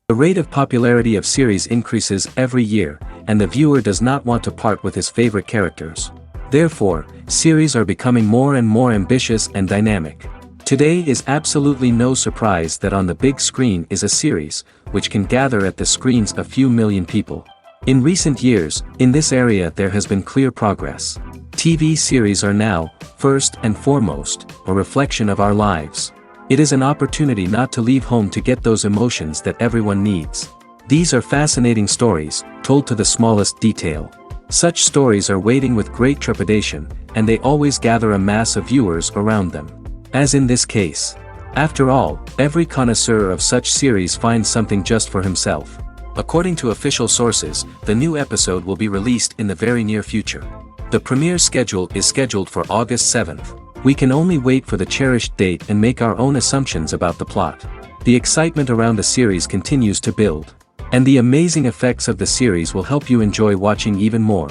The rate of popularity of series increases every year, and the viewer does not want to part with his favorite characters. Therefore, series are becoming more and more ambitious and dynamic. Today is absolutely no surprise that on the big screen is a series, which can gather at the screens a few million people. In recent years, in this area there has been clear progress. TV series are now, first and foremost, a reflection of our lives. It is an opportunity not to leave home to get those emotions that everyone needs. These are fascinating stories, told to the smallest detail. Such stories are waiting with great trepidation, and they always gather a mass of viewers around them. As in this case. After all, every connoisseur of such series finds something just for himself. According to official sources, the new episode will be released in the very near future. The premiere schedule is scheduled for August 7th. We can only wait for the cherished date and make our own assumptions about the plot. The excitement around the series continues to build. And the amazing effects of the series will help you enjoy watching even more.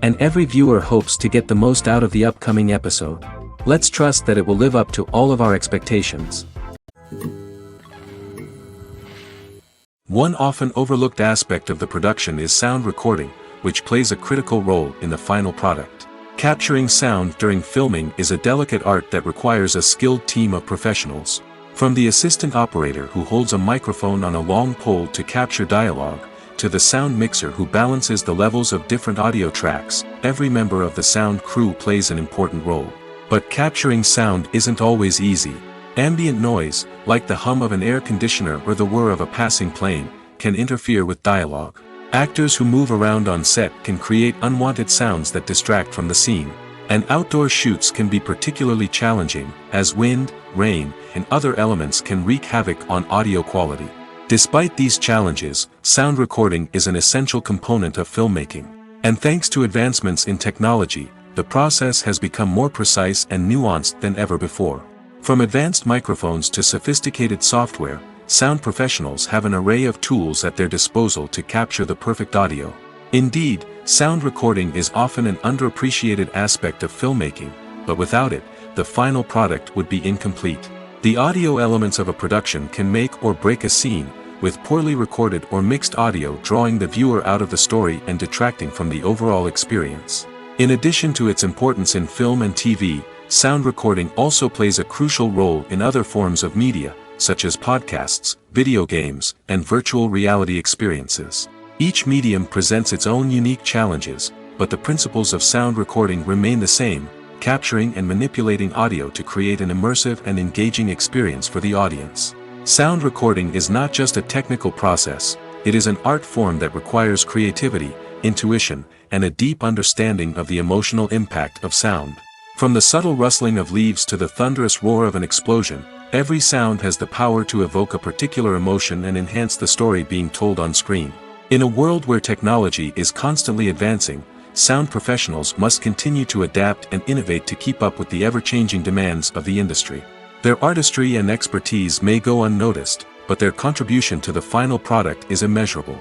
And every viewer hopes to get the most out of the upcoming episode. Let's trust that it will live up to all of our expectations. One often overlooked aspect of the production is sound recording, which plays a critical role in the final product. Capturing sound during filming is a delicate art that requires a skilled team of professionals. From the assistant operator who holds a microphone on a long pole to capture dialogue, to the sound mixer who balances the levels of different audio tracks, every member of the sound crew plays an important role. But capturing sound isn't always easy. Ambient noise, like the hum of an air conditioner or the whir of a passing plane, can interfere with dialogue. Actors who move around on set can create unwanted sounds that distract from the scene. And outdoor shoots can be particularly challenging, as wind, rain, and other elements can wreak havoc on audio quality. Despite these challenges, sound recording is an essential component of filmmaking. And thanks to advancements in technology, the process has become more precise and nuanced than ever before. From advanced microphones to sophisticated software, sound professionals have an array of tools at their disposal to capture the perfect audio. Indeed, sound recording is often an underappreciated aspect of filmmaking, but without it, the final product would be incomplete. The audio elements of a production can make or break a scene, with poorly recorded or mixed audio drawing the viewer out of the story and detracting from the overall experience. In addition to its importance in film and TV, sound recording also plays a crucial role in other forms of media, such as podcasts, video games, and virtual reality experiences. Each medium presents its own unique challenges, but the principles of sound recording remain the same, capturing and manipulating audio to create an immersive and engaging experience for the audience. Sound recording is not just a technical process, it is an art form that requires creativity, intuition, and a deep understanding of the emotional impact of sound. From the subtle rustling of leaves to the thunderous roar of an explosion, every sound has the power to evoke a particular emotion and enhance the story being told on screen. In a world where technology is constantly advancing, sound professionals must continue to adapt and innovate to keep up with the ever-changing demands of the industry. Their artistry and expertise may go unnoticed, but their contribution to the final product is immeasurable.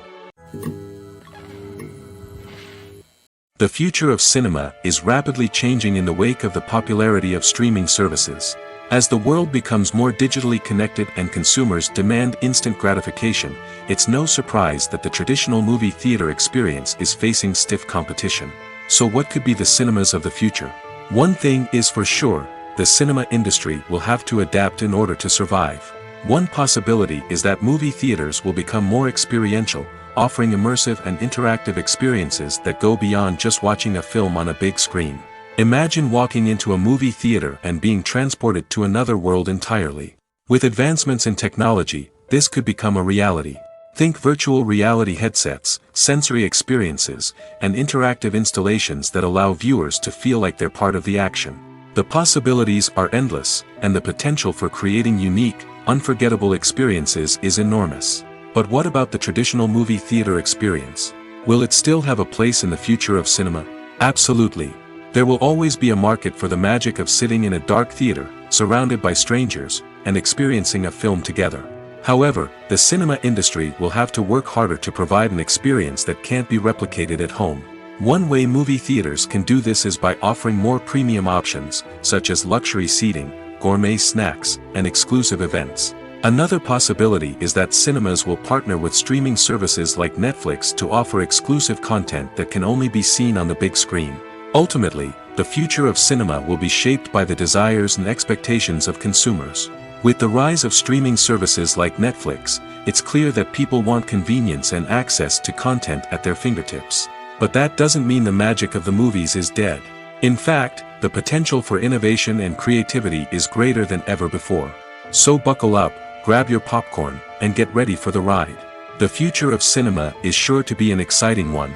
The future of cinema is rapidly changing in the wake of the popularity of streaming services. As the world becomes more digitally connected and consumers demand instant gratification, it's no surprise that the traditional movie theater experience is facing stiff competition. So what could be the cinemas of the future? One thing is for sure, the cinema industry will have to adapt in order to survive. One possibility is that movie theaters will become more experiential, offering immersive and interactive experiences that go beyond just watching a film on a big screen. Imagine walking into a movie theater and being transported to another world entirely. With advancements in technology, this could become a reality. Think virtual reality headsets, sensory experiences, and interactive installations that allow viewers to feel like they're part of the action. The possibilities are endless, and the potential for creating unique, unforgettable experiences is enormous. But what about the traditional movie theater experience? Will it still have a place in the future of cinema? Absolutely. There will always be a market for the magic of sitting in a dark theater, surrounded by strangers, and experiencing a film together. However, the cinema industry will have to work harder to provide an experience that can't be replicated at home. One way movie theaters can do this is by offering more premium options, such as luxury seating, gourmet snacks, and exclusive events. Another possibility is that cinemas will partner with streaming services like Netflix to offer exclusive content that can only be seen on the big screen. Ultimately, the future of cinema will be shaped by the desires and expectations of consumers. With the rise of streaming services like Netflix, it's clear that people want convenience and access to content at their fingertips. But that doesn't mean the magic of the movies is dead. In fact, the potential for innovation and creativity is greater than ever before. So buckle up, grab your popcorn, and get ready for the ride. The future of cinema is sure to be an exciting one.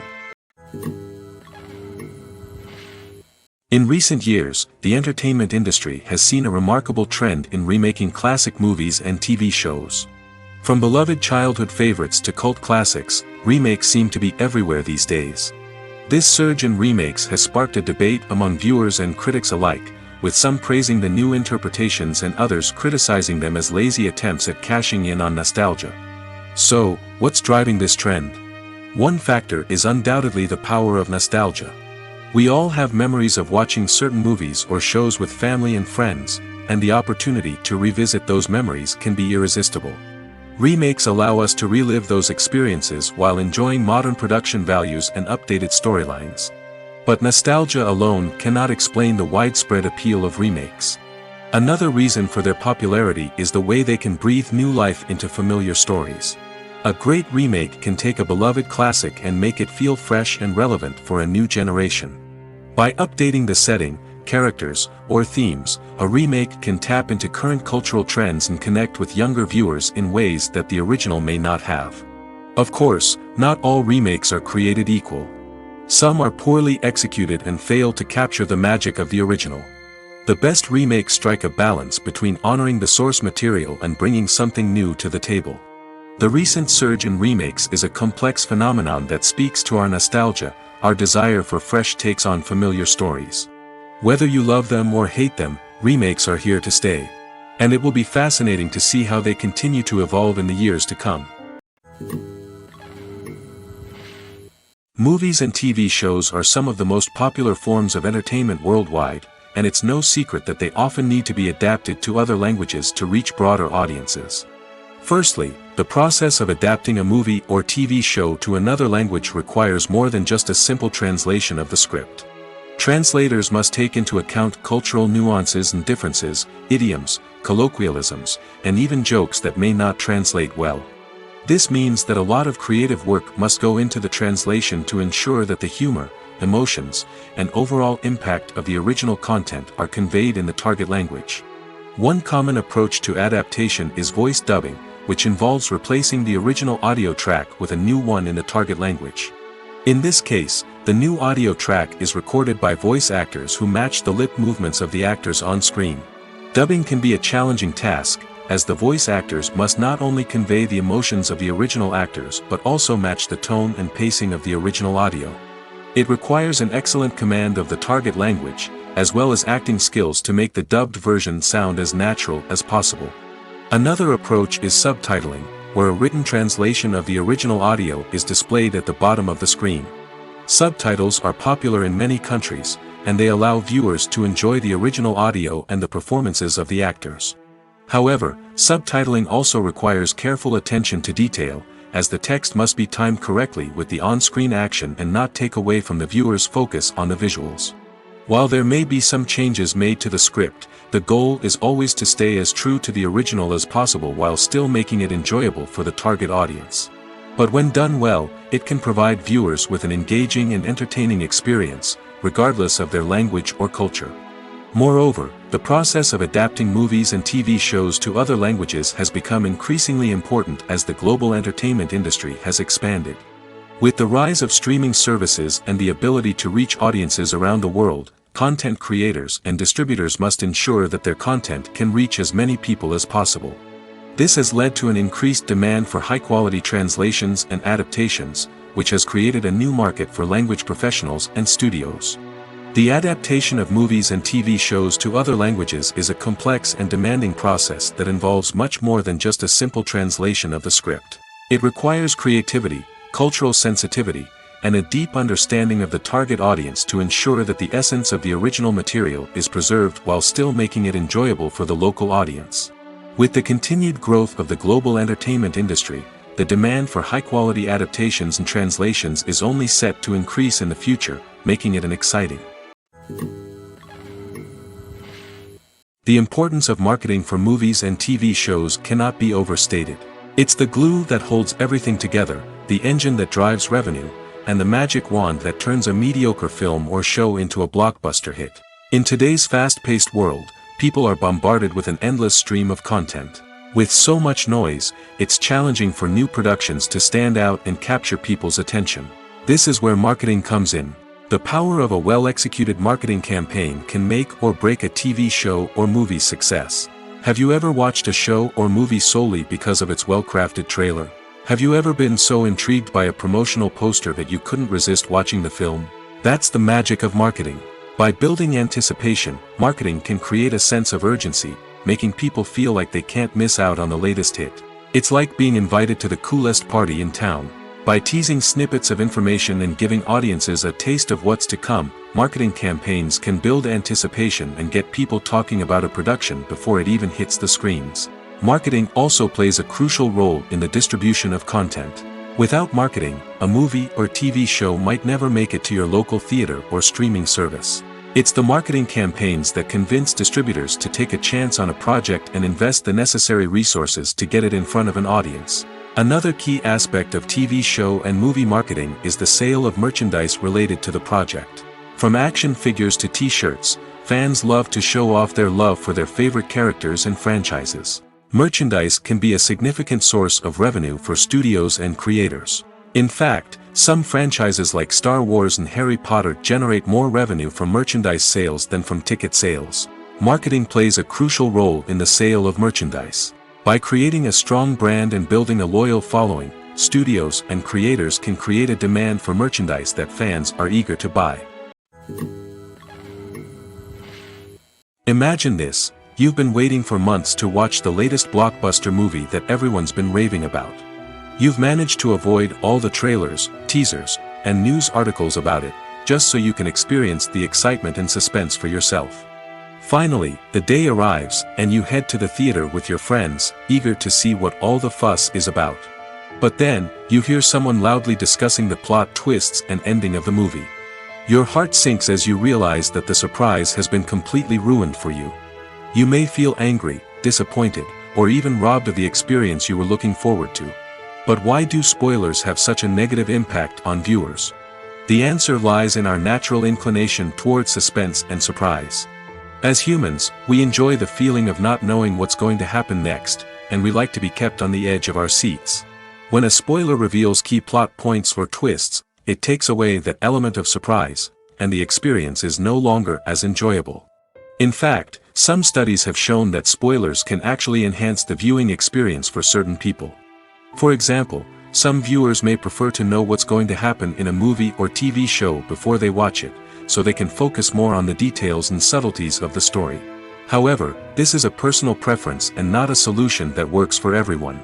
In recent years, the entertainment industry has seen a remarkable trend in remaking classic movies and TV shows. From beloved childhood favorites to cult classics, remakes seem to be everywhere these days. This surge in remakes has sparked a debate among viewers and critics alike, with some praising the new interpretations and others criticizing them as lazy attempts at cashing in on nostalgia. So, what's driving this trend? One factor is undoubtedly the power of nostalgia. We all have memories of watching certain movies or shows with family and friends, and the opportunity to revisit those memories can be irresistible. Remakes allow us to relive those experiences while enjoying modern production values and updated storylines. But nostalgia alone cannot explain the widespread appeal of remakes. Another reason for their popularity is the way they can breathe new life into familiar stories. A great remake can take a beloved classic and make it feel fresh and relevant for a new generation. By updating the setting, characters, or themes, a remake can tap into current cultural trends and connect with younger viewers in ways that the original may not have. Of course, not all remakes are created equal. Some are poorly executed and fail to capture the magic of the original. The best remakes strike a balance between honoring the source material and bringing something new to the table. The recent surge in remakes is a complex phenomenon that speaks to our nostalgia, our desire for fresh takes on familiar stories. Whether you love them or hate them, remakes are here to stay. And it will be fascinating to see how they continue to evolve in the years to come. Movies and TV shows are some of the most popular forms of entertainment worldwide, and it's no secret that they often need to be adapted to other languages to reach broader audiences. Firstly, the process of adapting a movie or TV show to another language requires more than just a simple translation of the script. Translators must take into account cultural nuances and differences, idioms, colloquialisms, and even jokes that may not translate well. This means that a lot of creative work must go into the translation to ensure that the humor, emotions, and overall impact of the original content are conveyed in the target language. One common approach to adaptation is voice dubbing, which involves replacing the original audio track with a new one in the target language. In this case, the new audio track is recorded by voice actors who match the lip movements of the actors on screen. Dubbing can be a challenging task, as the voice actors must not only convey the emotions of the original actors but also match the tone and pacing of the original audio. It requires an excellent command of the target language, as well as acting skills to make the dubbed version sound as natural as possible. Another approach is subtitling, where a written translation of the original audio is displayed at the bottom of the screen. Subtitles are popular in many countries, and they allow viewers to enjoy the original audio and the performances of the actors. However, subtitling also requires careful attention to detail, as the text must be timed correctly with the on-screen action and not take away from the viewer's focus on the visuals. While there may be some changes made to the script, the goal is always to stay as true to the original as possible while still making it enjoyable for the target audience. But when done well, it can provide viewers with an engaging and entertaining experience, regardless of their language or culture. Moreover, the process of adapting movies and TV shows to other languages has become increasingly important as the global entertainment industry has expanded. With the rise of streaming services and the ability to reach audiences around the world, content creators and distributors must ensure that their content can reach as many people as possible. This has led to an increased demand for high-quality translations and adaptations, which has created a new market for language professionals and studios. The adaptation of movies and TV shows to other languages is a complex and demanding process that involves much more than just a simple translation of the script. It requires creativity, cultural sensitivity, and a deep understanding of the target audience to ensure that the essence of the original material is preserved while still making it enjoyable for the local audience. With the continued growth of the global entertainment industry, the demand for high-quality adaptations and translations is only set to increase in the future, making it an exciting. The importance of marketing for movies and TV shows cannot be overstated. It's the glue that holds everything together, the engine that drives revenue, and the magic wand that turns a mediocre film or show into a blockbuster hit. In today's fast-paced world, people are bombarded with an endless stream of content. With so much noise, it's challenging for new productions to stand out and capture people's attention. This is where marketing comes in. The power of a well-executed marketing campaign can make or break a TV show or movie's success. Have you ever watched a show or movie solely because of its well-crafted trailer? Have you ever been so intrigued by a promotional poster that you couldn't resist watching the film? That's the magic of marketing. By building anticipation, marketing can create a sense of urgency, making people feel like they can't miss out on the latest hit. It's like being invited to the coolest party in town. By teasing snippets of information and giving audiences a taste of what's to come, marketing campaigns can build anticipation and get people talking about a production before it even hits the screens. Marketing also plays a crucial role in the distribution of content. Without marketing, a movie or TV show might never make it to your local theater or streaming service. It's the marketing campaigns that convince distributors to take a chance on a project and invest the necessary resources to get it in front of an audience. Another key aspect of TV show and movie marketing is the sale of merchandise related to the project. From action figures to t-shirts, fans love to show off their love for their favorite characters and franchises. Merchandise can be a significant source of revenue for studios and creators. In fact, some franchises like Star Wars and Harry Potter generate more revenue from merchandise sales than from ticket sales. Marketing plays a crucial role in the sale of merchandise. By creating a strong brand and building a loyal following, studios and creators can create a demand for merchandise that fans are eager to buy. Imagine this. You've been waiting for months to watch the latest blockbuster movie that everyone's been raving about. You've managed to avoid all the trailers, teasers, and news articles about it, just so you can experience the excitement and suspense for yourself. Finally, the day arrives, and you head to the theater with your friends, eager to see what all the fuss is about. But then, you hear someone loudly discussing the plot twists and ending of the movie. Your heart sinks as you realize that the surprise has been completely ruined for you. You may feel angry, disappointed, or even robbed of the experience you were looking forward to. But why do spoilers have such a negative impact on viewers? The answer lies in our natural inclination towards suspense and surprise. As humans, we enjoy the feeling of not knowing what's going to happen next, and we like to be kept on the edge of our seats. When a spoiler reveals key plot points or twists, it takes away that element of surprise, and the experience is no longer as enjoyable. In fact, some studies have shown that spoilers can actually enhance the viewing experience for certain people. For example, some viewers may prefer to know what's going to happen in a movie or TV show before they watch it, so they can focus more on the details and subtleties of the story. However, this is a personal preference and not a solution that works for everyone.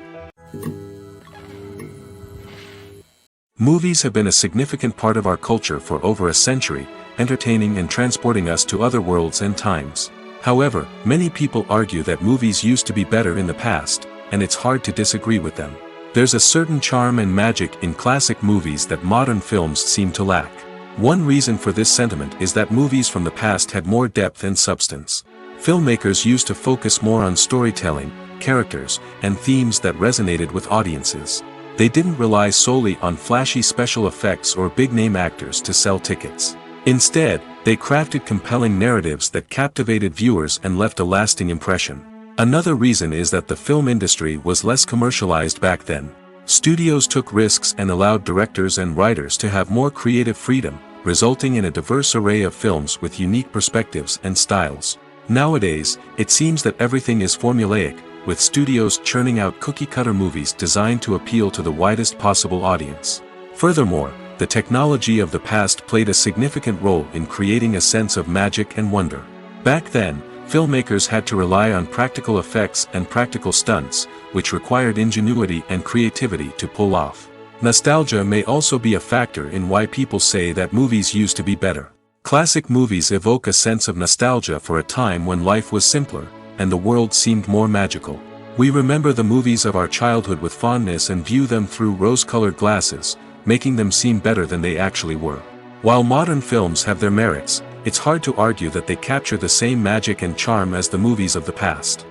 Movies have been a significant part of our culture for over a century, entertaining and transporting us to other worlds and times. However, many people argue that movies used to be better in the past, and it's hard to disagree with them. There's a certain charm and magic in classic movies that modern films seem to lack. One reason for this sentiment is that movies from the past had more depth and substance. Filmmakers used to focus more on storytelling, characters, and themes that resonated with audiences. They didn't rely solely on flashy special effects or big-name actors to sell tickets. Instead, they crafted compelling narratives that captivated viewers and left a lasting impression. Another reason is that the film industry was less commercialized back then. Studios took risks and allowed directors and writers to have more creative freedom, resulting in a diverse array of films with unique perspectives and styles. Nowadays, it seems that everything is formulaic, with studios churning out cookie-cutter movies designed to appeal to the widest possible audience. Furthermore, the technology of the past played a significant role in creating a sense of magic and wonder. Back then, filmmakers had to rely on practical effects and practical stunts, which required ingenuity and creativity to pull off. Nostalgia may also be a factor in why people say that movies used to be better. Classic movies evoke a sense of nostalgia for a time when life was simpler, and the world seemed more magical. We remember the movies of our childhood with fondness and view them through rose-colored glasses, making them seem better than they actually were. While modern films have their merits, it's hard to argue that they capture the same magic and charm as the movies of the past.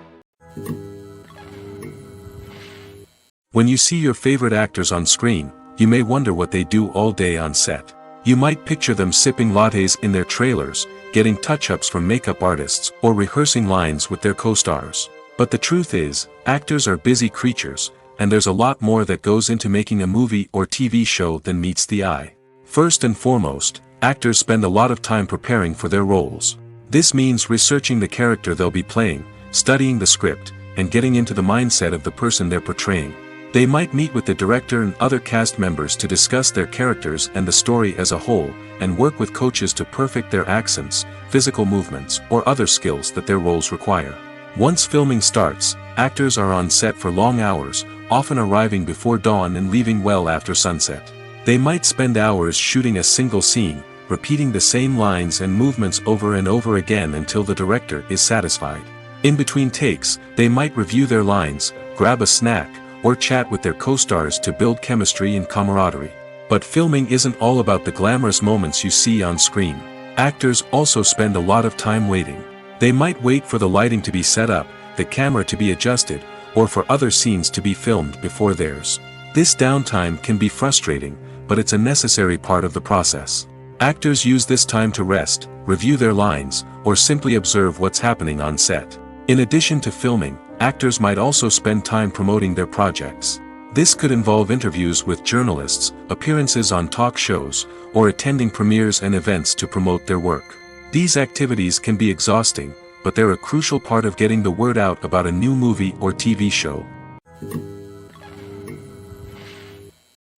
When you see your favorite actors on screen, you may wonder what they do all day on set. You might picture them sipping lattes in their trailers, getting touch-ups from makeup artists, or rehearsing lines with their co-stars. But the truth is, actors are busy creatures, and there's a lot more that goes into making a movie or TV show than meets the eye. First and foremost, actors spend a lot of time preparing for their roles. This means researching the character they'll be playing, studying the script, and getting into the mindset of the person they're portraying. They might meet with the director and other cast members to discuss their characters and the story as a whole, and work with coaches to perfect their accents, physical movements, or other skills that their roles require. Once filming starts, actors are on set for long hours, often arriving before dawn and leaving well after sunset. They might spend hours shooting a single scene, repeating the same lines and movements over and over again until the director is satisfied. In between takes, they might review their lines, grab a snack, or chat with their co-stars to build chemistry and camaraderie. But filming isn't all about the glamorous moments you see on screen. Actors also spend a lot of time waiting. They might wait for the lighting to be set up, the camera to be adjusted, or for other scenes to be filmed before theirs. This downtime can be frustrating, but it's a necessary part of the process. Actors use this time to rest, review their lines, or simply observe what's happening on set. In addition to filming, actors might also spend time promoting their projects. This could involve interviews with journalists, appearances on talk shows, or attending premieres and events to promote their work. These activities can be exhausting, but they're a crucial part of getting the word out about a new movie or TV show.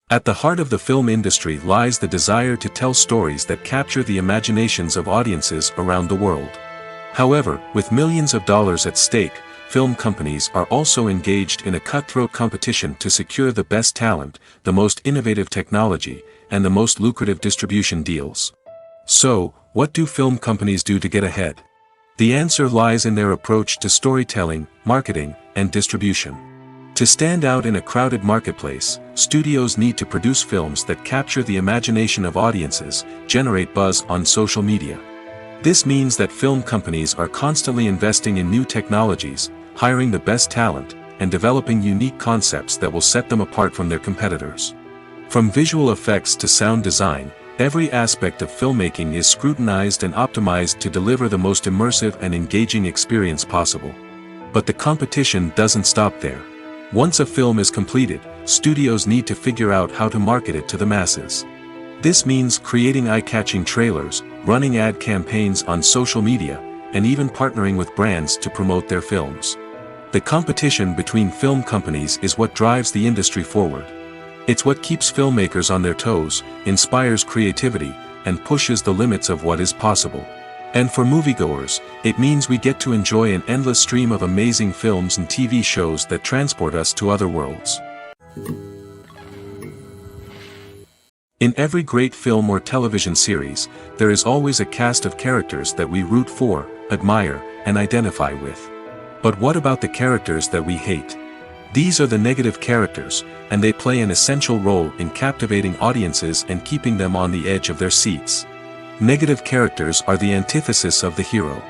At the heart of the film industry lies the desire to tell stories that capture the imaginations of audiences around the world. However, with millions of dollars at stake, film companies are also engaged in a cutthroat competition to secure the best talent, the most innovative technology, and the most lucrative distribution deals. So, what do film companies do to get ahead? The answer lies in their approach to storytelling, marketing, and distribution. To stand out in a crowded marketplace, studios need to produce films that capture the imagination of audiences, generate buzz on social media. This means that film companies are constantly investing in new technologies, hiring the best talent, and developing unique concepts that will set them apart from their competitors. From visual effects to sound design, every aspect of filmmaking is scrutinized and optimized to deliver the most immersive and engaging experience possible. But the competition doesn't stop there. Once a film is completed, studios need to figure out how to market it to the masses. This means creating eye-catching trailers, running ad campaigns on social media, and even partnering with brands to promote their films. The competition between film companies is what drives the industry forward. It's what keeps filmmakers on their toes, inspires creativity, and pushes the limits of what is possible. And for moviegoers, it means we get to enjoy an endless stream of amazing films and TV shows that transport us to other worlds. In every great film or television series, there is always a cast of characters that we root for, admire, and identify with. But what about the characters that we hate? These are the negative characters, and they play an essential role in captivating audiences and keeping them on the edge of their seats. Negative characters are the antithesis of the hero.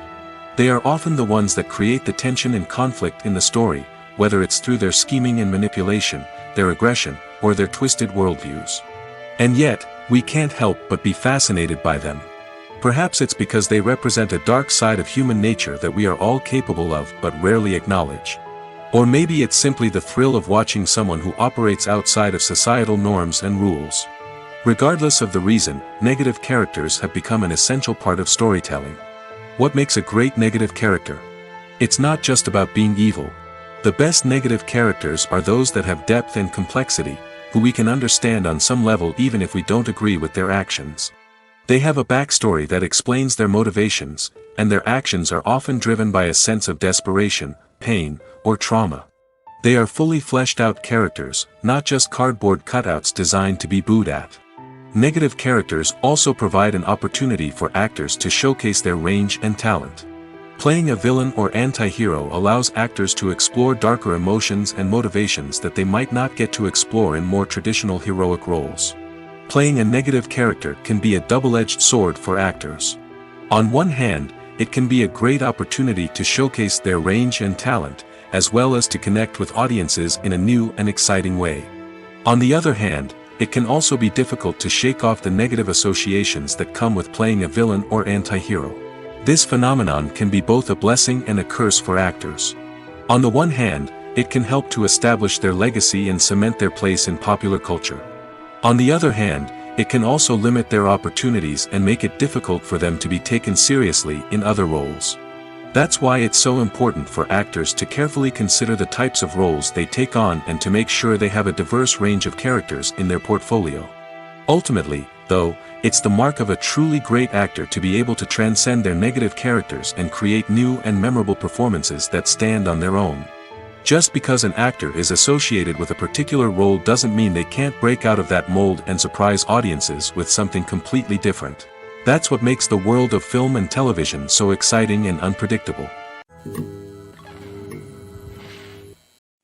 They are often the ones that create the tension and conflict in the story, whether it's through their scheming and manipulation, their aggression, or their twisted worldviews. And yet, we can't help but be fascinated by them. Perhaps it's because they represent a dark side of human nature that we are all capable of but rarely acknowledge. Or maybe it's simply the thrill of watching someone who operates outside of societal norms and rules. Regardless of the reason, negative characters have become an essential part of storytelling. What makes a great negative character? It's not just about being evil. The best negative characters are those that have depth and complexity, who we can understand on some level even if we don't agree with their actions. They have a backstory that explains their motivations, and their actions are often driven by a sense of desperation, pain, or trauma. They are fully fleshed out characters, not just cardboard cutouts designed to be booed at. Negative characters also provide an opportunity for actors to showcase their range and talent. Playing a villain or anti-hero allows actors to explore darker emotions and motivations that they might not get to explore in more traditional heroic roles. Playing a negative character can be a double-edged sword for actors. On one hand, it can be a great opportunity to showcase their range and talent, as well as to connect with audiences in a new and exciting way. On the other hand, it can also be difficult to shake off the negative associations that come with playing a villain or anti-hero. This phenomenon can be both a blessing and a curse for actors. On the one hand, it can help to establish their legacy and cement their place in popular culture. On the other hand, it can also limit their opportunities and make it difficult for them to be taken seriously in other roles. That's why it's so important for actors to carefully consider the types of roles they take on and to make sure they have a diverse range of characters in their portfolio. Ultimately, though, it's the mark of a truly great actor to be able to transcend their negative characters and create new and memorable performances that stand on their own. Just because an actor is associated with a particular role doesn't mean they can't break out of that mold and surprise audiences with something completely different. That's what makes the world of film and television so exciting and unpredictable.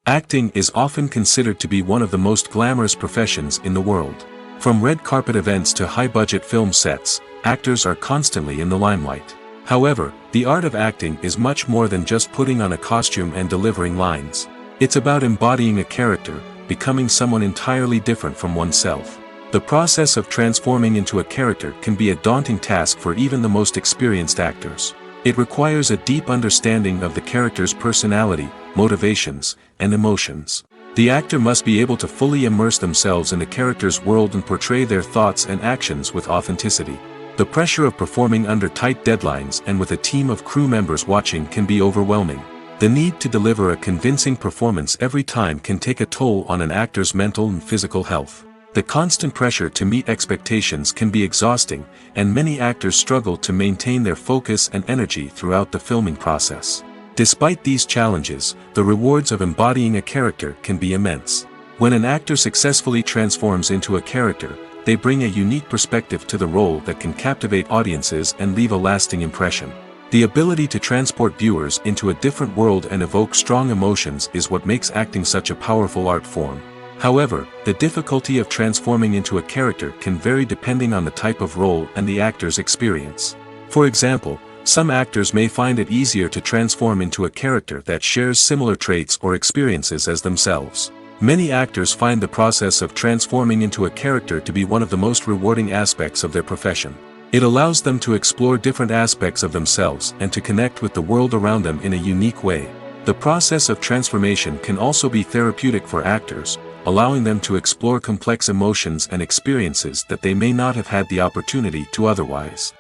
Acting is often considered to be one of the most glamorous professions in the world. From red carpet events to high-budget film sets, actors are constantly in the limelight. However, the art of acting is much more than just putting on a costume and delivering lines. It's about embodying a character, becoming someone entirely different from oneself. The process of transforming into a character can be a daunting task for even the most experienced actors. It requires a deep understanding of the character's personality, motivations, and emotions. The actor must be able to fully immerse themselves in the character's world and portray their thoughts and actions with authenticity. The pressure of performing under tight deadlines and with a team of crew members watching can be overwhelming. The need to deliver a convincing performance every time can take a toll on an actor's mental and physical health. The constant pressure to meet expectations can be exhausting, and many actors struggle to maintain their focus and energy throughout the filming process. Despite these challenges, the rewards of embodying a character can be immense. When an actor successfully transforms into a character, they bring a unique perspective to the role that can captivate audiences and leave a lasting impression. The ability to transport viewers into a different world and evoke strong emotions is what makes acting such a powerful art form. However, the difficulty of transforming into a character can vary depending on the type of role and the actor's experience. For example, some actors may find it easier to transform into a character that shares similar traits or experiences as themselves. Many actors find the process of transforming into a character to be one of the most rewarding aspects of their profession. It allows them to explore different aspects of themselves and to connect with the world around them in a unique way. The process of transformation can also be therapeutic for actors, allowing them to explore complex emotions and experiences that they may not have had the opportunity to otherwise.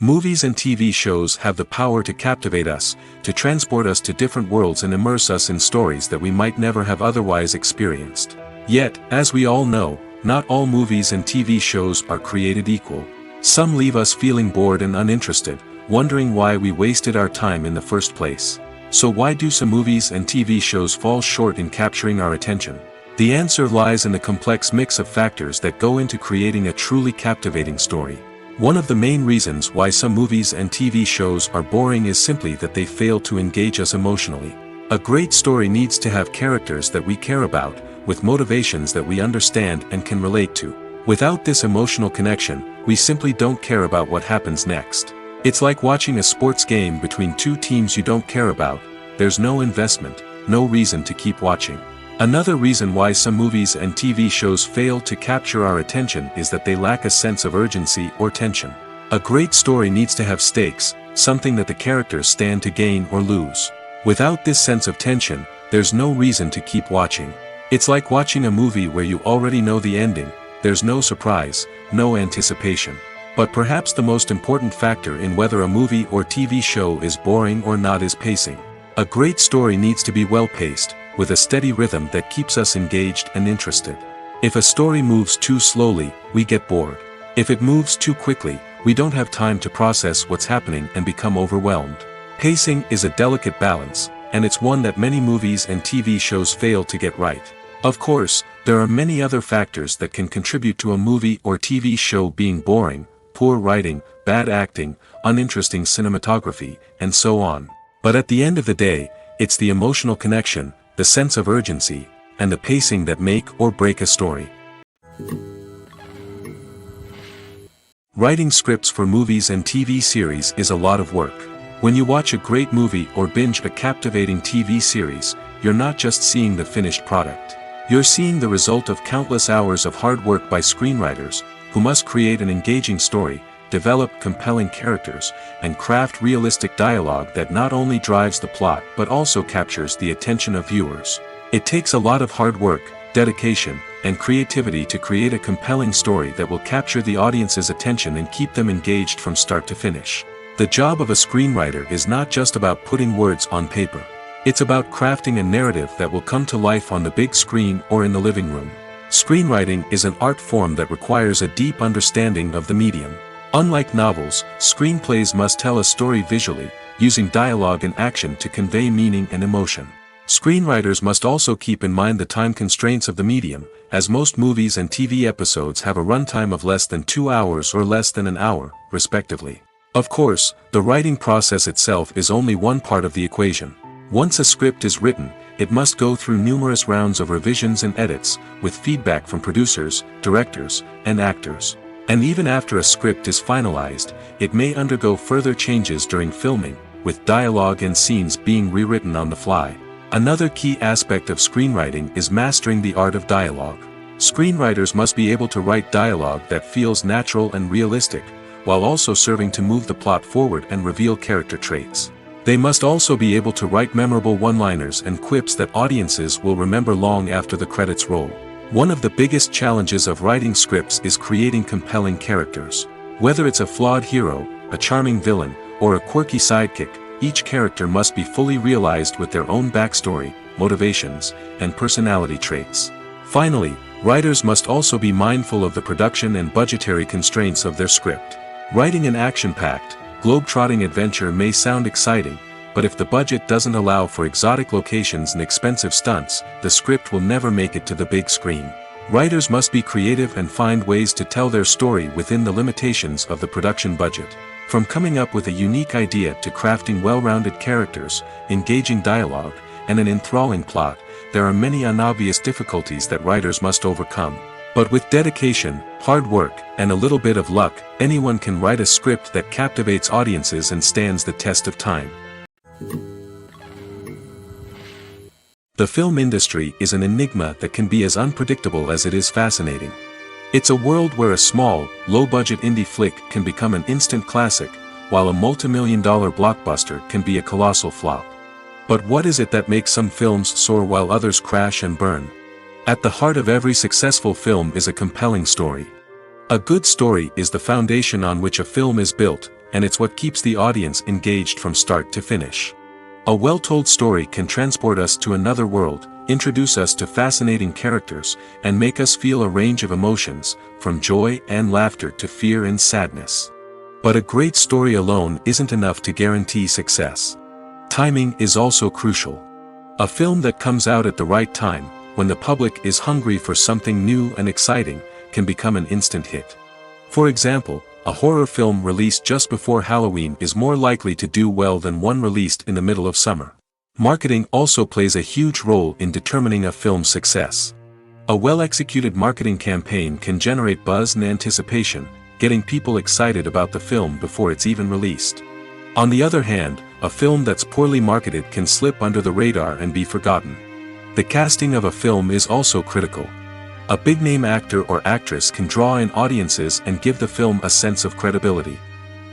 Movies and TV shows have the power to captivate us, to transport us to different worlds and immerse us in stories that we might never have otherwise experienced. Yet, as we all know, not all movies and TV shows are created equal. Some leave us feeling bored and uninterested, wondering why we wasted our time in the first place. So why do some movies and TV shows fall short in capturing our attention? The answer lies in the complex mix of factors that go into creating a truly captivating story. One of the main reasons why some movies and TV shows are boring is simply that they fail to engage us emotionally. A great story needs to have characters that we care about, with motivations that we understand and can relate to. Without this emotional connection, we simply don't care about what happens next. It's like watching a sports game between two teams you don't care about. There's no investment, no reason to keep watching. Another reason why some movies and TV shows fail to capture our attention is that they lack a sense of urgency or tension. A great story needs to have stakes, something that the characters stand to gain or lose. Without this sense of tension, there's no reason to keep watching. It's like watching a movie where you already know the ending. There's no surprise, no anticipation. But perhaps the most important factor in whether a movie or TV show is boring or not is pacing. A great story needs to be well-paced, with a steady rhythm that keeps us engaged and interested. If a story moves too slowly, we get bored. If it moves too quickly, we don't have time to process what's happening and become overwhelmed. Pacing is a delicate balance, and it's one that many movies and TV shows fail to get right. Of course, there are many other factors that can contribute to a movie or TV show being boring: poor writing, bad acting, uninteresting cinematography, and so on. But at the end of the day, it's the emotional connection, the sense of urgency, and the pacing that make or break a story. Writing scripts for movies and TV series is a lot of work. When you watch a great movie or binge a captivating TV series, you're not just seeing the finished product. You're seeing the result of countless hours of hard work by screenwriters, who must create an engaging story, develop compelling characters, and craft realistic dialogue that not only drives the plot but also captures the attention of viewers. It takes a lot of hard work, dedication, and creativity to create a compelling story that will capture the audience's attention and keep them engaged from start to finish. The job of a screenwriter is not just about putting words on paper. It's about crafting a narrative that will come to life on the big screen or in the living room. Screenwriting is an art form that requires a deep understanding of the medium. Unlike novels, screenplays must tell a story visually, using dialogue and action to convey meaning and emotion. Screenwriters must also keep in mind the time constraints of the medium, as most movies and TV episodes have a runtime of less than 2 hours or less than an hour, respectively. Of course, the writing process itself is only one part of the equation. Once a script is written, it must go through numerous rounds of revisions and edits, with feedback from producers, directors, and actors. And even after a script is finalized, it may undergo further changes during filming, with dialogue and scenes being rewritten on the fly. Another key aspect of screenwriting is mastering the art of dialogue. Screenwriters must be able to write dialogue that feels natural and realistic, while also serving to move the plot forward and reveal character traits. They must also be able to write memorable one-liners and quips that audiences will remember long after the credits roll. One of the biggest challenges of writing scripts is creating compelling characters. Whether it's a flawed hero, a charming villain, or a quirky sidekick, each character must be fully realized with their own backstory, motivations, and personality traits. Finally, writers must also be mindful of the production and budgetary constraints of their script. Writing an action-packed, globe-trotting adventure may sound exciting, but if the budget doesn't allow for exotic locations and expensive stunts, the script will never make it to the big screen. Writers must be creative and find ways to tell their story within the limitations of the production budget. From coming up with a unique idea to crafting well-rounded characters, engaging dialogue, and an enthralling plot, there are many unobvious difficulties that writers must overcome. But with dedication, hard work, and a little bit of luck, anyone can write a script that captivates audiences and stands the test of time. The film industry is an enigma that can be as unpredictable as it is fascinating. It's a world where a small, low-budget indie flick can become an instant classic, while a multi-million-dollar blockbuster can be a colossal flop. But what is it that makes some films soar while others crash and burn? At the heart of every successful film is a compelling story. A good story is the foundation on which a film is built, and it's what keeps the audience engaged from start to finish. A well-told story can transport us to another world, introduce us to fascinating characters, and make us feel a range of emotions, from joy and laughter to fear and sadness. But a great story alone isn't enough to guarantee success. Timing is also crucial. A film that comes out at the right time, when the public is hungry for something new and exciting, can become an instant hit. For example, A horror film released just before Halloween is more likely to do well than one released in the middle of summer. Marketing also plays a huge role in determining a film's success. A well-executed marketing campaign can generate buzz and anticipation, getting people excited about the film before it's even released. On the other hand, a film that's poorly marketed can slip under the radar and be forgotten. The casting of a film is also critical. A big-name actor or actress can draw in audiences and give the film a sense of credibility.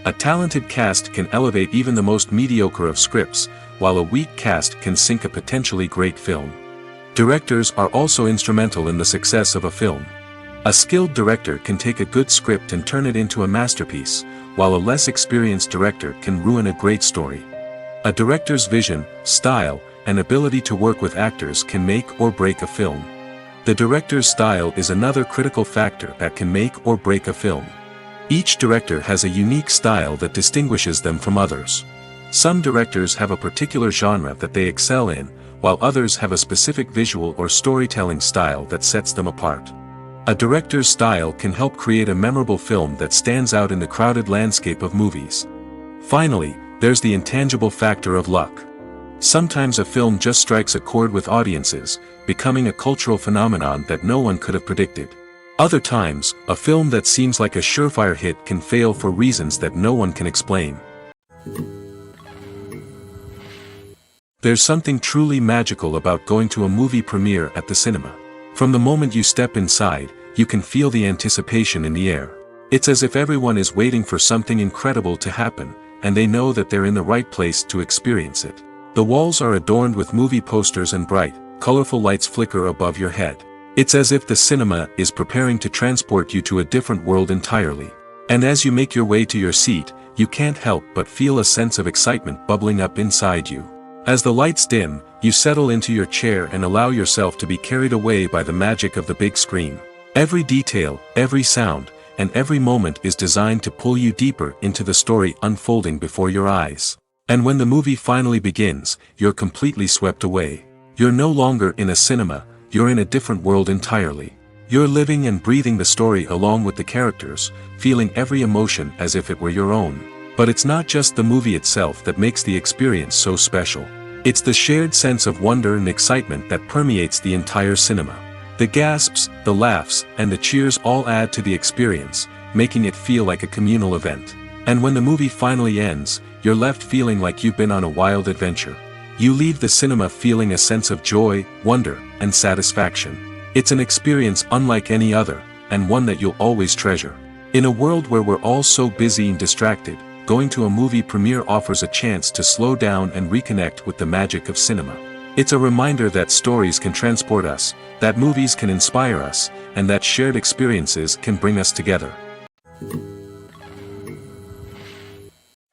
A talented cast can elevate even the most mediocre of scripts, while a weak cast can sink a potentially great film. Directors are also instrumental in the success of a film. A skilled director can take a good script and turn it into a masterpiece, while a less experienced director can ruin a great story. A director's vision, style, and ability to work with actors can make or break a film. The director's style is another critical factor that can make or break a film. Each director has a unique style that distinguishes them from others. Some directors have a particular genre that they excel in, while others have a specific visual or storytelling style that sets them apart. A director's style can help create a memorable film that stands out in the crowded landscape of movies. Finally, there's the intangible factor of luck. Sometimes a film just strikes a chord with audiences, becoming a cultural phenomenon that no one could have predicted. Other times, a film that seems like a surefire hit can fail for reasons that no one can explain. There's something truly magical about going to a movie premiere at the cinema. From the moment you step inside, you can feel the anticipation in the air. It's as if everyone is waiting for something incredible to happen, and they know that they're in the right place to experience it. The walls are adorned with movie posters and bright, colorful lights flicker above your head. It's as if the cinema is preparing to transport you to a different world entirely. And as you make your way to your seat, you can't help but feel a sense of excitement bubbling up inside you. As the lights dim, you settle into your chair and allow yourself to be carried away by the magic of the big screen. Every detail, every sound, and every moment is designed to pull you deeper into the story unfolding before your eyes. And when the movie finally begins, you're completely swept away. You're no longer in a cinema, you're in a different world entirely. You're living and breathing the story along with the characters, feeling every emotion as if it were your own. But it's not just the movie itself that makes the experience so special. It's the shared sense of wonder and excitement that permeates the entire cinema. The gasps, the laughs, and the cheers all add to the experience, making it feel like a communal event. And when the movie finally ends, you're left feeling like you've been on a wild adventure. You leave the cinema feeling a sense of joy, wonder, and satisfaction. It's an experience unlike any other, and one that you'll always treasure. In a world where we're all so busy and distracted, going to a movie premiere offers a chance to slow down and reconnect with the magic of cinema. It's a reminder that stories can transport us, that movies can inspire us, and that shared experiences can bring us together.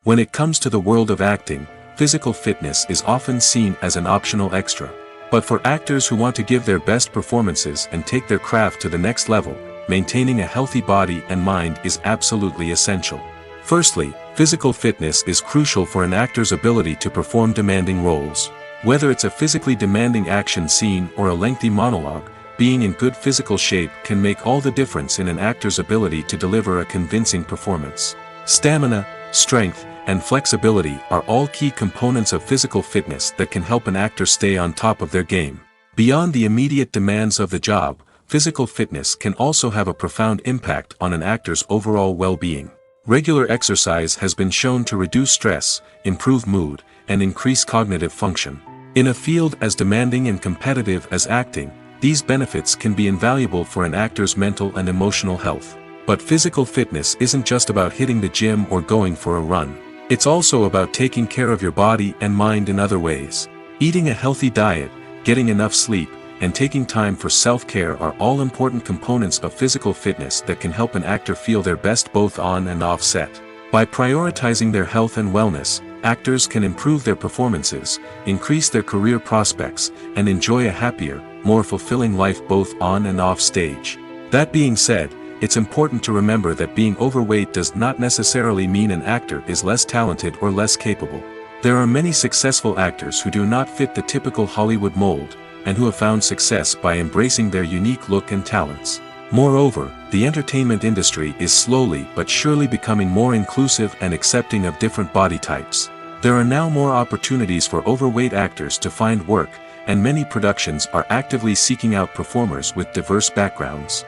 When it comes to the world of acting, physical fitness is often seen as an optional extra. But for actors who want to give their best performances and take their craft to the next level, maintaining a healthy body and mind is absolutely essential. Firstly, physical fitness is crucial for an actor's ability to perform demanding roles. Whether it's a physically demanding action scene or a lengthy monologue, being in good physical shape can make all the difference in an actor's ability to deliver a convincing performance. Stamina, strength, and flexibility are all key components of physical fitness that can help an actor stay on top of their game. Beyond the immediate demands of the job, physical fitness can also have a profound impact on an actor's overall well-being. Regular exercise has been shown to reduce stress, improve mood, and increase cognitive function. In a field as demanding and competitive as acting, these benefits can be invaluable for an actor's mental and emotional health. But physical fitness isn't just about hitting the gym or going for a run. It's also about taking care of your body and mind in other ways. Eating a healthy diet, getting enough sleep, and taking time for self-care are all important components of physical fitness that can help an actor feel their best both on and off set. By prioritizing their health and wellness, actors can improve their performances, increase their career prospects, and enjoy a happier, more fulfilling life both on and off stage. That being said, it's important to remember that being overweight does not necessarily mean an actor is less talented or less capable. There are many successful actors who do not fit the typical Hollywood mold, and who have found success by embracing their unique look and talents. Moreover, the entertainment industry is slowly but surely becoming more inclusive and accepting of different body types. There are now more opportunities for overweight actors to find work, and many productions are actively seeking out performers with diverse backgrounds.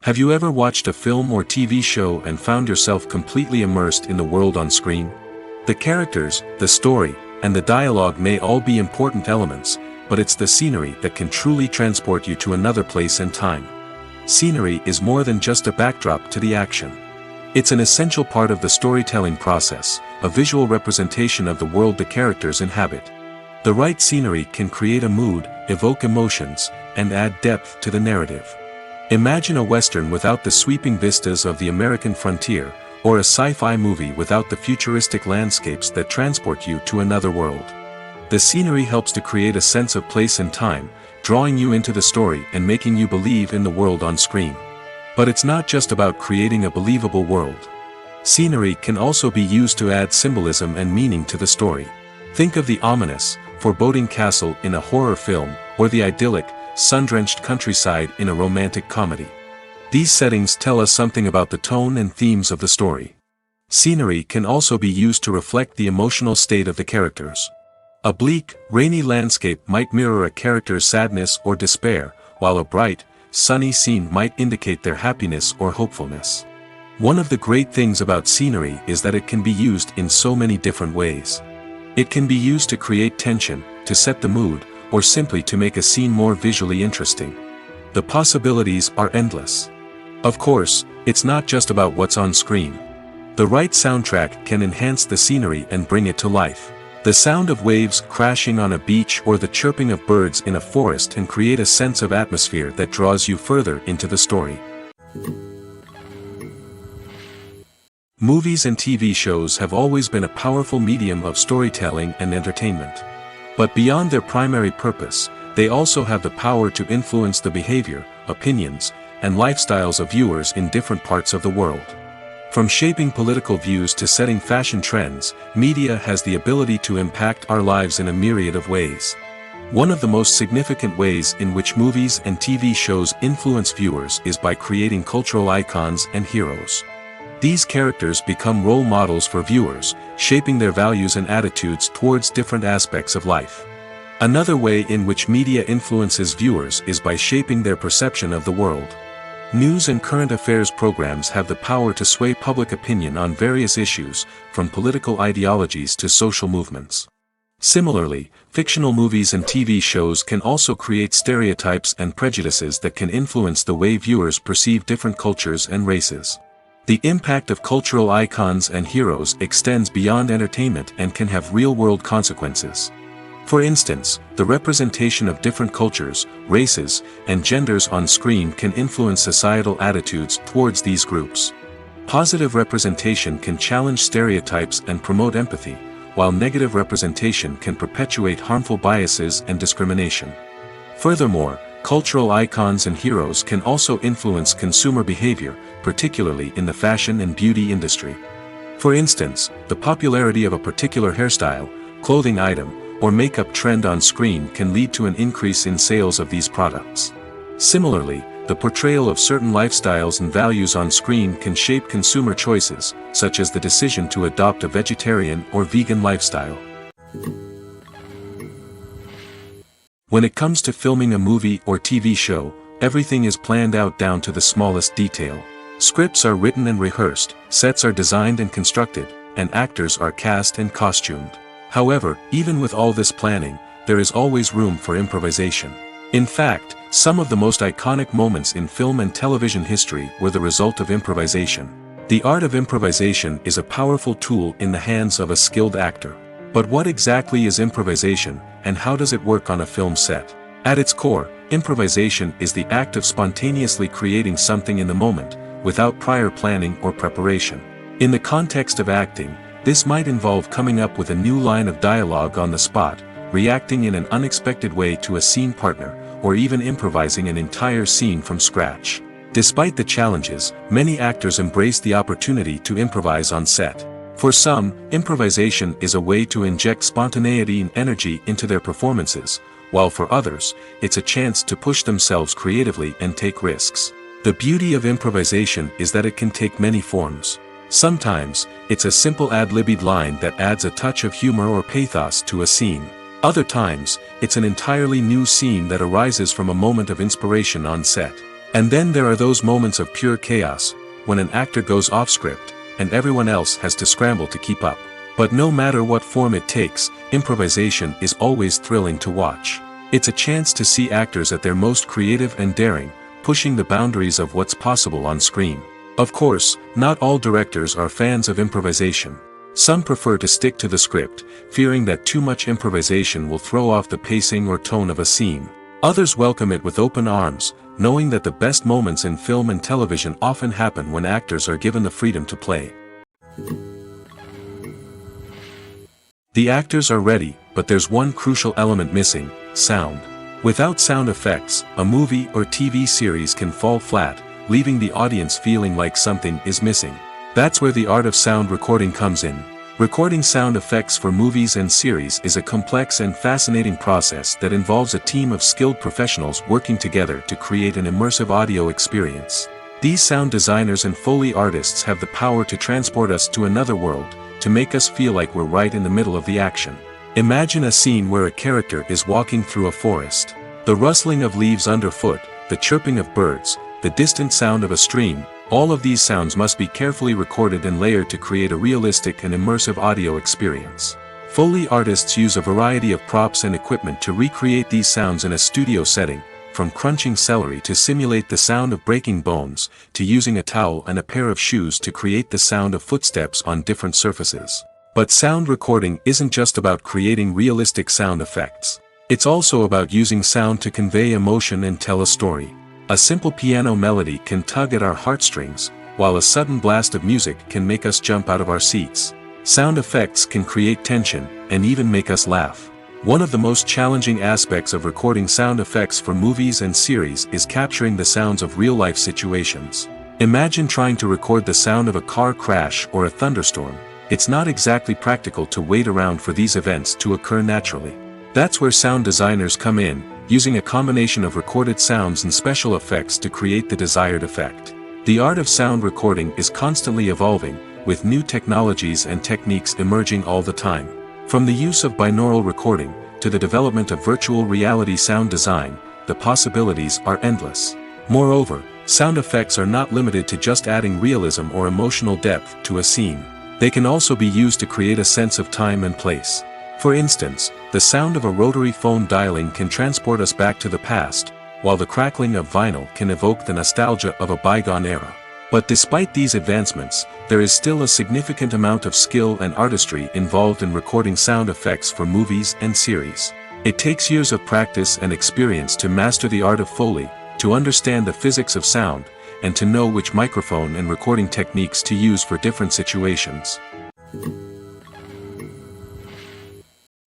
Have you ever watched a film or TV show and found yourself completely immersed in the world on screen? The characters, the story, and the dialogue may all be important elements, but it's the scenery that can truly transport you to another place and time. Scenery is more than just a backdrop to the action. It's an essential part of the storytelling process, a visual representation of the world the characters inhabit. The right scenery can create a mood, evoke emotions, and add depth to the narrative. Imagine a Western without the sweeping vistas of the American frontier, or a sci-fi movie without the futuristic landscapes that transport you to another world. The scenery helps to create a sense of place and time, drawing you into the story and making you believe in the world on screen. But it's not just about creating a believable world. Scenery can also be used to add symbolism and meaning to the story. Think of the ominous, foreboding castle in a horror film, or the idyllic, sun-drenched countryside in a romantic comedy. These settings tell us something about the tone and themes of the story. Scenery can also be used to reflect the emotional state of the characters. A bleak, rainy landscape might mirror a character's sadness or despair, while a bright, sunny scene might indicate their happiness or hopefulness. One of the great things about scenery is that it can be used in so many different ways. It can be used to create tension, to set the mood, or simply to make a scene more visually interesting. The possibilities are endless. Of course, it's not just about what's on screen. The right soundtrack can enhance the scenery and bring it to life. The sound of waves crashing on a beach or the chirping of birds in a forest can create a sense of atmosphere that draws you further into the story. Movies and TV shows have always been a powerful medium of storytelling and entertainment. But beyond their primary purpose, they also have the power to influence the behavior, opinions, and lifestyles of viewers in different parts of the world. From shaping political views to setting fashion trends, media has the ability to impact our lives in a myriad of ways. One of the most significant ways in which movies and TV shows influence viewers is by creating cultural icons and heroes. These characters become role models for viewers, shaping their values and attitudes towards different aspects of life. Another way in which media influences viewers is by shaping their perception of the world. News and current affairs programs have the power to sway public opinion on various issues, from political ideologies to social movements. Similarly, fictional movies and TV shows can also create stereotypes and prejudices that can influence the way viewers perceive different cultures and races. The impact of cultural icons and heroes extends beyond entertainment and can have real-world consequences. For instance, the representation of different cultures, races, and genders on screen can influence societal attitudes towards these groups. Positive representation can challenge stereotypes and promote empathy, while negative representation can perpetuate harmful biases and discrimination. Furthermore, cultural icons and heroes can also influence consumer behavior, particularly in the fashion and beauty industry. For instance, the popularity of a particular hairstyle, clothing item, or makeup trend on screen can lead to an increase in sales of these products. Similarly, the portrayal of certain lifestyles and values on screen can shape consumer choices, such as the decision to adopt a vegetarian or vegan lifestyle. When it comes to filming a movie or TV show, everything is planned out down to the smallest detail. Scripts are written and rehearsed, sets are designed and constructed, and actors are cast and costumed. However, even with all this planning, there is always room for improvisation. In fact, some of the most iconic moments in film and television history were the result of improvisation. The art of improvisation is a powerful tool in the hands of a skilled actor. But what exactly is improvisation, and how does it work on a film set? At its core, improvisation is the act of spontaneously creating something in the moment, without prior planning or preparation. In the context of acting, this might involve coming up with a new line of dialogue on the spot, reacting in an unexpected way to a scene partner, or even improvising an entire scene from scratch. Despite the challenges, many actors embrace the opportunity to improvise on set. For some, improvisation is a way to inject spontaneity and energy into their performances, while for others, it's a chance to push themselves creatively and take risks. The beauty of improvisation is that it can take many forms. Sometimes, it's a simple ad-libbed line that adds a touch of humor or pathos to a scene. Other times, it's an entirely new scene that arises from a moment of inspiration on set. And then there are those moments of pure chaos, when an actor goes off script, and everyone else has to scramble to keep up. But no matter what form it takes, improvisation is always thrilling to watch. It's a chance to see actors at their most creative and daring, pushing the boundaries of what's possible on screen. Of course, not all directors are fans of improvisation. Some prefer to stick to the script, fearing that too much improvisation will throw off the pacing or tone of a scene. Others welcome it with open arms, knowing that the best moments in film and television often happen when actors are given the freedom to play. The actors are ready, but there's one crucial element missing: sound. Without sound effects, a movie or TV series can fall flat, leaving the audience feeling like something is missing. That's where the art of sound recording comes in. Recording sound effects for movies and series is a complex and fascinating process that involves a team of skilled professionals working together to create an immersive audio experience. These sound designers and Foley artists have the power to transport us to another world, to make us feel like we're right in the middle of the action. Imagine a scene where a character is walking through a forest. The rustling of leaves underfoot, the chirping of birds, the distant sound of a stream, all of these sounds must be carefully recorded and layered to create a realistic and immersive audio experience. Foley artists use a variety of props and equipment to recreate these sounds in a studio setting, from crunching celery to simulate the sound of breaking bones, to using a towel and a pair of shoes to create the sound of footsteps on different surfaces. But sound recording isn't just about creating realistic sound effects. It's also about using sound to convey emotion and tell a story. A simple piano melody can tug at our heartstrings, while a sudden blast of music can make us jump out of our seats. Sound effects can create tension, and even make us laugh. One of the most challenging aspects of recording sound effects for movies and series is capturing the sounds of real-life situations. Imagine trying to record the sound of a car crash or a thunderstorm. It's not exactly practical to wait around for these events to occur naturally. That's where sound designers come in, using a combination of recorded sounds and special effects to create the desired effect. The art of sound recording is constantly evolving, with new technologies and techniques emerging all the time. From the use of binaural recording, to the development of virtual reality sound design, the possibilities are endless. Moreover, sound effects are not limited to just adding realism or emotional depth to a scene. They can also be used to create a sense of time and place. For instance, the sound of a rotary phone dialing can transport us back to the past, while the crackling of vinyl can evoke the nostalgia of a bygone era. But despite these advancements, there is still a significant amount of skill and artistry involved in recording sound effects for movies and series. It takes years of practice and experience to master the art of Foley, to understand the physics of sound, and to know which microphone and recording techniques to use for different situations.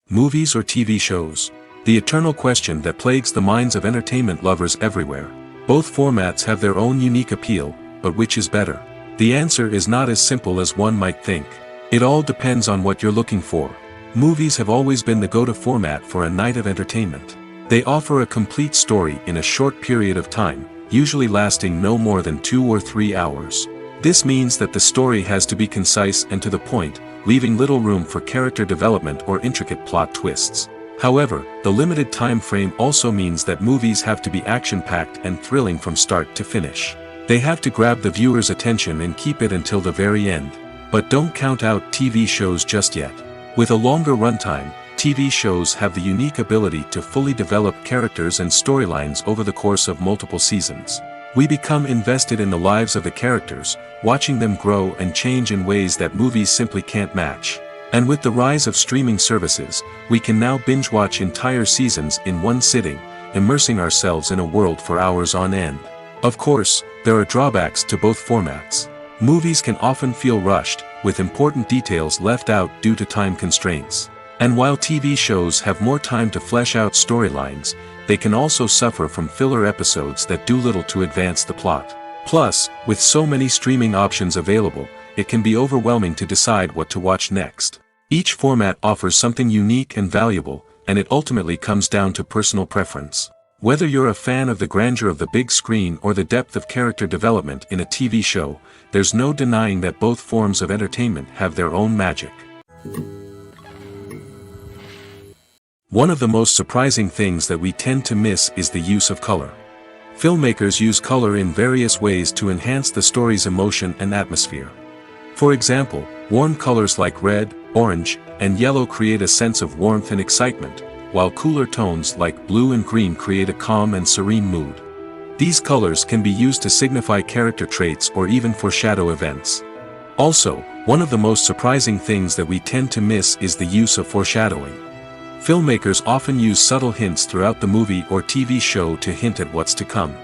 Movies or TV shows? The eternal question that plagues the minds of entertainment lovers everywhere. Both formats have their own unique appeal, but which is better? The answer is not as simple as one might think. It all depends on what you're looking for. Movies have always been the go-to format for a night of entertainment. They offer a complete story in a short period of time, usually lasting no more than 2 or 3 hours. This means that the story has to be concise and to the point, leaving little room for character development or intricate plot twists. However, the limited time frame also means that movies have to be action-packed and thrilling from start to finish. They have to grab the viewer's attention and keep it until the very end. But don't count out TV shows just yet. With a longer runtime, TV shows have the unique ability to fully develop characters and storylines over the course of multiple seasons. We become invested in the lives of the characters, watching them grow and change in ways that movies simply can't match. And with the rise of streaming services, we can now binge-watch entire seasons in one sitting, immersing ourselves in a world for hours on end. Of course, there are drawbacks to both formats. Movies can often feel rushed, with important details left out due to time constraints. And while TV shows have more time to flesh out storylines, they can also suffer from filler episodes that do little to advance the plot. Plus, with so many streaming options available, it can be overwhelming to decide what to watch next. Each format offers something unique and valuable, and it ultimately comes down to personal preference. Whether you're a fan of the grandeur of the big screen or the depth of character development in a TV show, there's no denying that both forms of entertainment have their own magic. One of the most surprising things that we tend to miss is the use of color. Filmmakers use color in various ways to enhance the story's emotion and atmosphere. For example, warm colors like red, orange, and yellow create a sense of warmth and excitement, while cooler tones like blue and green create a calm and serene mood. These colors can be used to signify character traits or even foreshadow events. Also, one of the most surprising things that we tend to miss is the use of foreshadowing. Filmmakers often use subtle hints throughout the movie or TV show to hint at what's to come.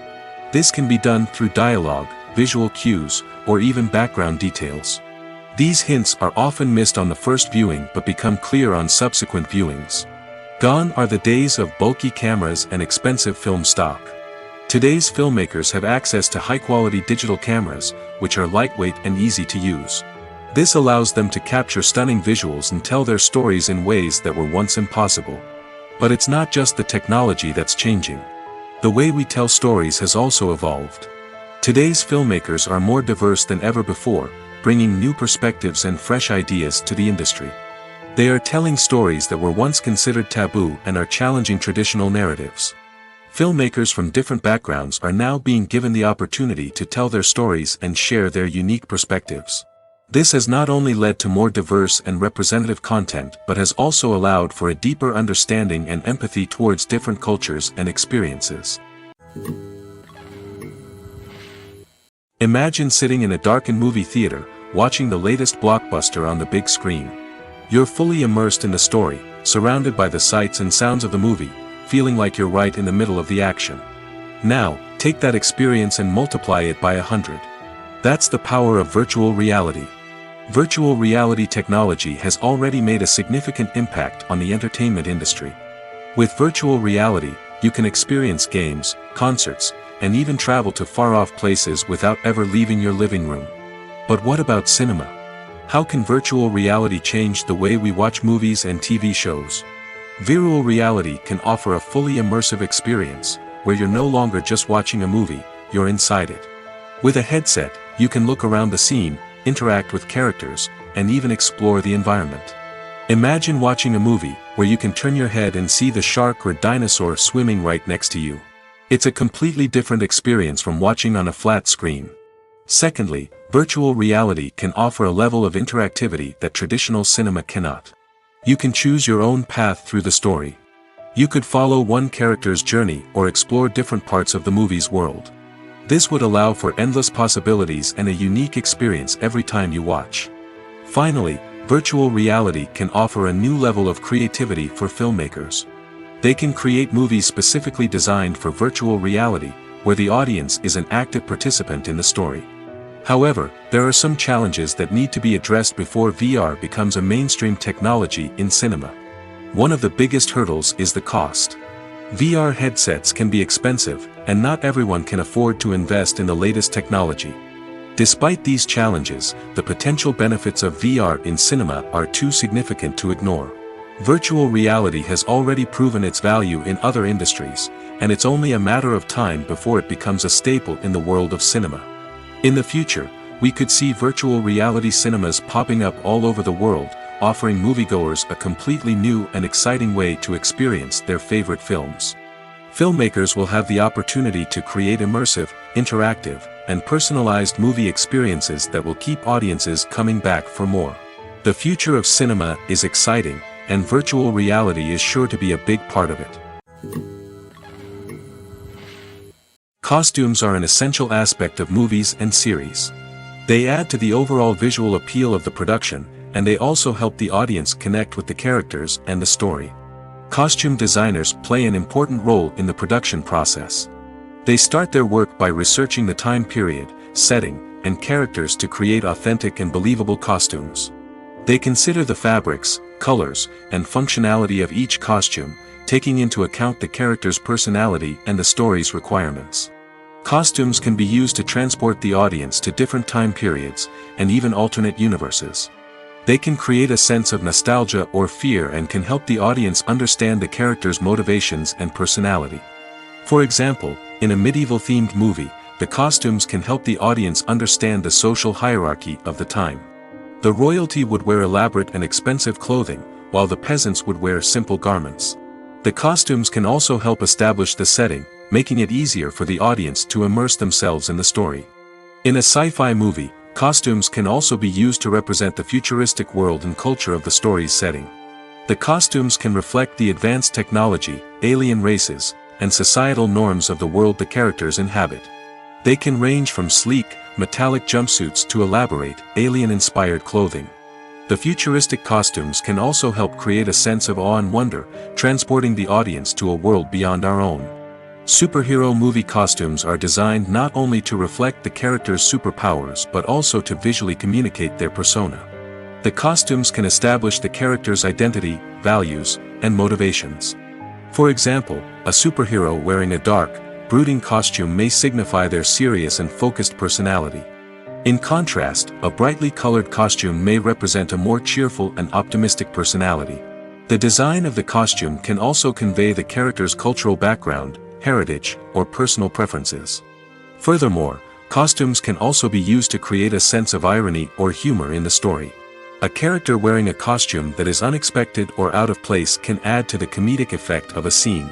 This can be done through dialogue, visual cues, or even background details. These hints are often missed on the first viewing but become clear on subsequent viewings. Gone are the days of bulky cameras and expensive film stock. Today's filmmakers have access to high-quality digital cameras, which are lightweight and easy to use. This allows them to capture stunning visuals and tell their stories in ways that were once impossible. But it's not just the technology that's changing. The way we tell stories has also evolved. Today's filmmakers are more diverse than ever before, bringing new perspectives and fresh ideas to the industry. They are telling stories that were once considered taboo and are challenging traditional narratives. Filmmakers from different backgrounds are now being given the opportunity to tell their stories and share their unique perspectives. This has not only led to more diverse and representative content but has also allowed for a deeper understanding and empathy towards different cultures and experiences. Imagine sitting in a darkened movie theater, watching the latest blockbuster on the big screen. You're fully immersed in the story, surrounded by the sights and sounds of the movie, feeling like you're right in the middle of the action. Now, take that experience and multiply it by 100. That's the power of virtual reality. Virtual reality technology has already made a significant impact on the entertainment industry. With virtual reality, you can experience games, concerts, and even travel to far-off places without ever leaving your living room. But what about cinema? How can virtual reality change the way we watch movies and TV shows? Virtual reality can offer a fully immersive experience, where you're no longer just watching a movie, you're inside it. With a headset, you can look around the scene, interact with characters, and even explore the environment. Imagine watching a movie where you can turn your head and see the shark or dinosaur swimming right next to you. It's a completely different experience from watching on a flat screen. Secondly, virtual reality can offer a level of interactivity that traditional cinema cannot. You can choose your own path through the story. You could follow one character's journey or explore different parts of the movie's world. This would allow for endless possibilities and a unique experience every time you watch. Finally, virtual reality can offer a new level of creativity for filmmakers. They can create movies specifically designed for virtual reality, where the audience is an active participant in the story. However, there are some challenges that need to be addressed before VR becomes a mainstream technology in cinema. One of the biggest hurdles is the cost. VR headsets can be expensive, and not everyone can afford to invest in the latest technology. Despite these challenges, the potential benefits of VR in cinema are too significant to ignore. Virtual reality has already proven its value in other industries, and it's only a matter of time before it becomes a staple in the world of cinema. In the future, we could see virtual reality cinemas popping up all over the world, offering moviegoers a completely new and exciting way to experience their favorite films. Filmmakers will have the opportunity to create immersive, interactive, and personalized movie experiences that will keep audiences coming back for more. The future of cinema is exciting, and virtual reality is sure to be a big part of it. Costumes are an essential aspect of movies and series. They add to the overall visual appeal of the production, and they also help the audience connect with the characters and the story. Costume designers play an important role in the production process. They start their work by researching the time period, setting, and characters to create authentic and believable costumes. They consider the fabrics, colors, and functionality of each costume, taking into account the character's personality and the story's requirements. Costumes can be used to transport the audience to different time periods, and even alternate universes. They can create a sense of nostalgia or fear and can help the audience understand the character's motivations and personality. For example, in a medieval-themed movie, the costumes can help the audience understand the social hierarchy of the time. The royalty would wear elaborate and expensive clothing, while the peasants would wear simple garments. The costumes can also help establish the setting, making it easier for the audience to immerse themselves in the story. In a sci-fi movie, costumes can also be used to represent the futuristic world and culture of the story's setting. The costumes can reflect the advanced technology, alien races, and societal norms of the world the characters inhabit. They can range from sleek, metallic jumpsuits to elaborate, alien-inspired clothing. The futuristic costumes can also help create a sense of awe and wonder, transporting the audience to a world beyond our own. Superhero movie costumes are designed not only to reflect the character's superpowers but also to visually communicate their persona. The costumes can establish the character's identity, values, and motivations. For example, a superhero wearing a dark, brooding costume may signify their serious and focused personality. In contrast, a brightly colored costume may represent a more cheerful and optimistic personality. The design of the costume can also convey the character's cultural background, heritage, or personal preferences. Furthermore, costumes can also be used to create a sense of irony or humor in the story. A character wearing a costume that is unexpected or out of place can add to the comedic effect of a scene.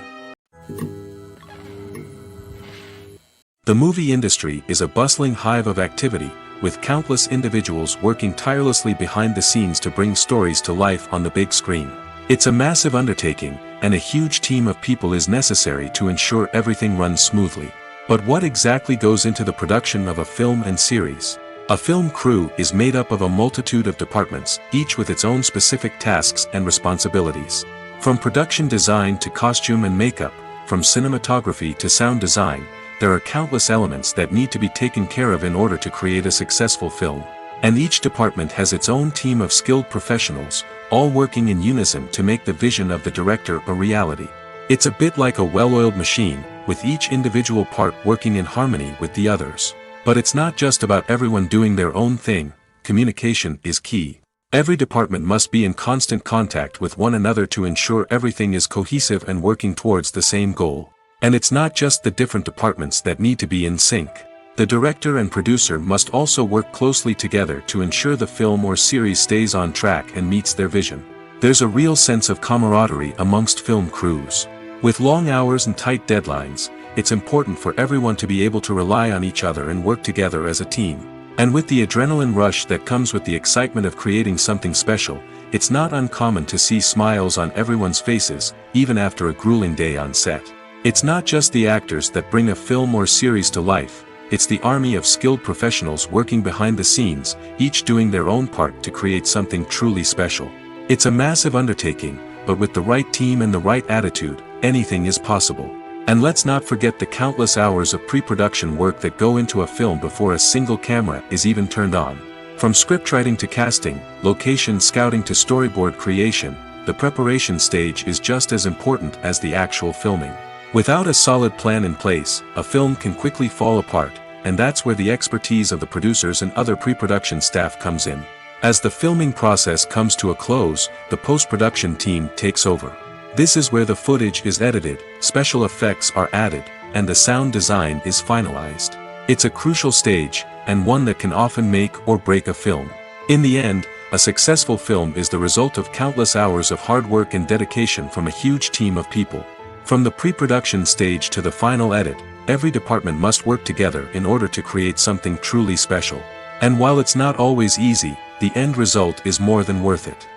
The movie industry is a bustling hive of activity, with countless individuals working tirelessly behind the scenes to bring stories to life on the big screen. It's a massive undertaking, and a huge team of people is necessary to ensure everything runs smoothly. But what exactly goes into the production of a film and series? A film crew is made up of a multitude of departments, each with its own specific tasks and responsibilities. From production design to costume and makeup, from cinematography to sound design, there are countless elements that need to be taken care of in order to create a successful film. And each department has its own team of skilled professionals, all working in unison to make the vision of the director a reality. It's a bit like a well-oiled machine, with each individual part working in harmony with the others. But it's not just about everyone doing their own thing. Communication is key. Every department must be in constant contact with one another to ensure everything is cohesive and working towards the same goal. And it's not just the different departments that need to be in sync. The director and producer must also work closely together to ensure the film or series stays on track and meets their vision. There's a real sense of camaraderie amongst film crews. With long hours and tight deadlines, it's important for everyone to be able to rely on each other and work together as a team. And with the adrenaline rush that comes with the excitement of creating something special, it's not uncommon to see smiles on everyone's faces, even after a grueling day on set. It's not just the actors that bring a film or series to life, it's the army of skilled professionals working behind the scenes, each doing their own part to create something truly special. It's a massive undertaking, but with the right team and the right attitude, anything is possible. And let's not forget the countless hours of pre-production work that go into a film before a single camera is even turned on. From scriptwriting to casting, location scouting to storyboard creation, the preparation stage is just as important as the actual filming. Without a solid plan in place, a film can quickly fall apart, and that's where the expertise of the producers and other pre-production staff comes in. As the filming process comes to a close, the post-production team takes over. This is where the footage is edited, special effects are added, and the sound design is finalized. It's a crucial stage, and one that can often make or break a film. In the end, a successful film is the result of countless hours of hard work and dedication from a huge team of people. From the pre-production stage to the final edit, every department must work together in order to create something truly special. And while it's not always easy, the end result is more than worth it.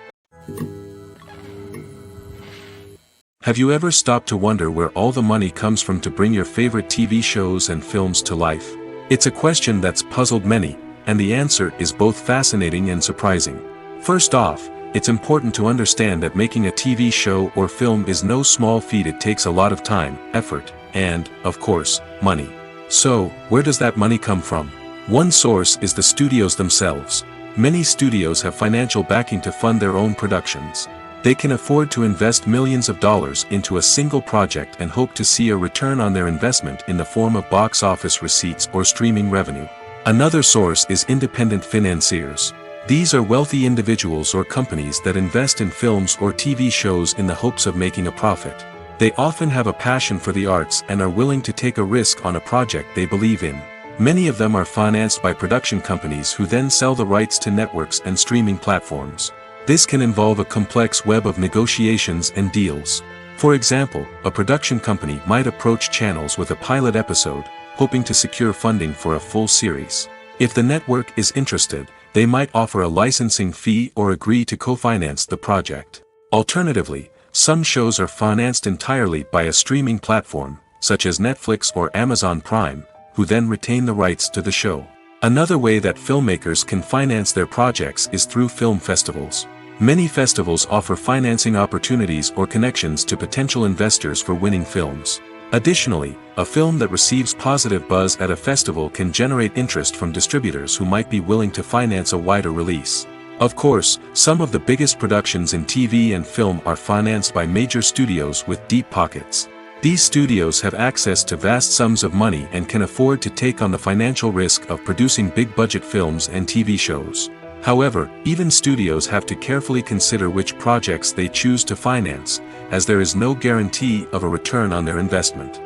Have you ever stopped to wonder where all the money comes from to bring your favorite TV shows and films to life? It's a question that's puzzled many, and the answer is both fascinating and surprising. First off, it's important to understand that making a TV show or film is no small feat. It takes a lot of time, effort, and, of course, money. So, where does that money come from? One source is the studios themselves. Many studios have financial backing to fund their own productions. They can afford to invest millions of dollars into a single project and hope to see a return on their investment in the form of box office receipts or streaming revenue. Another source is independent financiers. These are wealthy individuals or companies that invest in films or TV shows in the hopes of making a profit. They often have a passion for the arts and are willing to take a risk on a project they believe in. Many of them are financed by production companies who then sell the rights to networks and streaming platforms. This can involve a complex web of negotiations and deals. For example, a production company might approach channels with a pilot episode, hoping to secure funding for a full series. If the network is interested, they might offer a licensing fee or agree to co-finance the project. Alternatively, some shows are financed entirely by a streaming platform, such as Netflix or Amazon Prime, who then retain the rights to the show. Another way that filmmakers can finance their projects is through film festivals. Many festivals offer financing opportunities or connections to potential investors for winning films. Additionally, a film that receives positive buzz at a festival can generate interest from distributors who might be willing to finance a wider release. Of course, some of the biggest productions in TV and film are financed by major studios with deep pockets. These studios have access to vast sums of money and can afford to take on the financial risk of producing big-budget films and TV shows. However, even studios have to carefully consider which projects they choose to finance, as there is no guarantee of a return on their investment.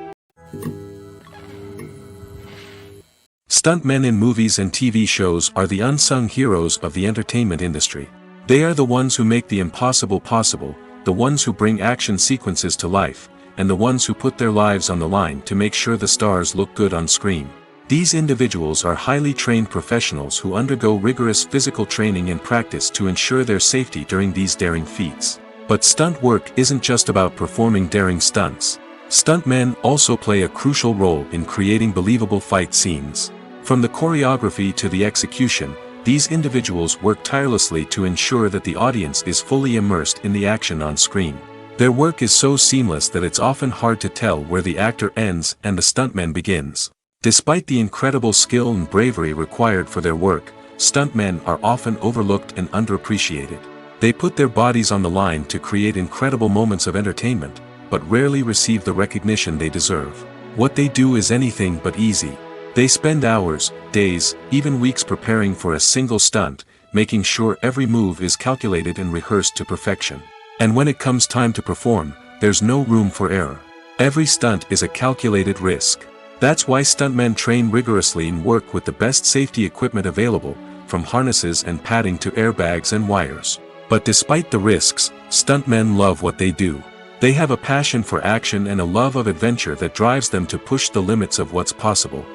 Stuntmen in movies and TV shows are the unsung heroes of the entertainment industry. They are the ones who make the impossible possible, the ones who bring action sequences to life, and the ones who put their lives on the line to make sure the stars look good on screen. These individuals are highly trained professionals who undergo rigorous physical training and practice to ensure their safety during these daring feats. But stunt work isn't just about performing daring stunts. Stuntmen also play a crucial role in creating believable fight scenes. From the choreography to the execution, these individuals work tirelessly to ensure that the audience is fully immersed in the action on screen. Their work is so seamless that it's often hard to tell where the actor ends and the stuntman begins. Despite the incredible skill and bravery required for their work, stuntmen are often overlooked and underappreciated. They put their bodies on the line to create incredible moments of entertainment, but rarely receive the recognition they deserve. What they do is anything but easy. They spend hours, days, even weeks preparing for a single stunt, making sure every move is calculated and rehearsed to perfection. And when it comes time to perform, there's no room for error. Every stunt is a calculated risk. That's why stuntmen train rigorously and work with the best safety equipment available, from harnesses and padding to airbags and wires. But despite the risks, stuntmen love what they do. They have a passion for action and a love of adventure that drives them to push the limits of what's possible.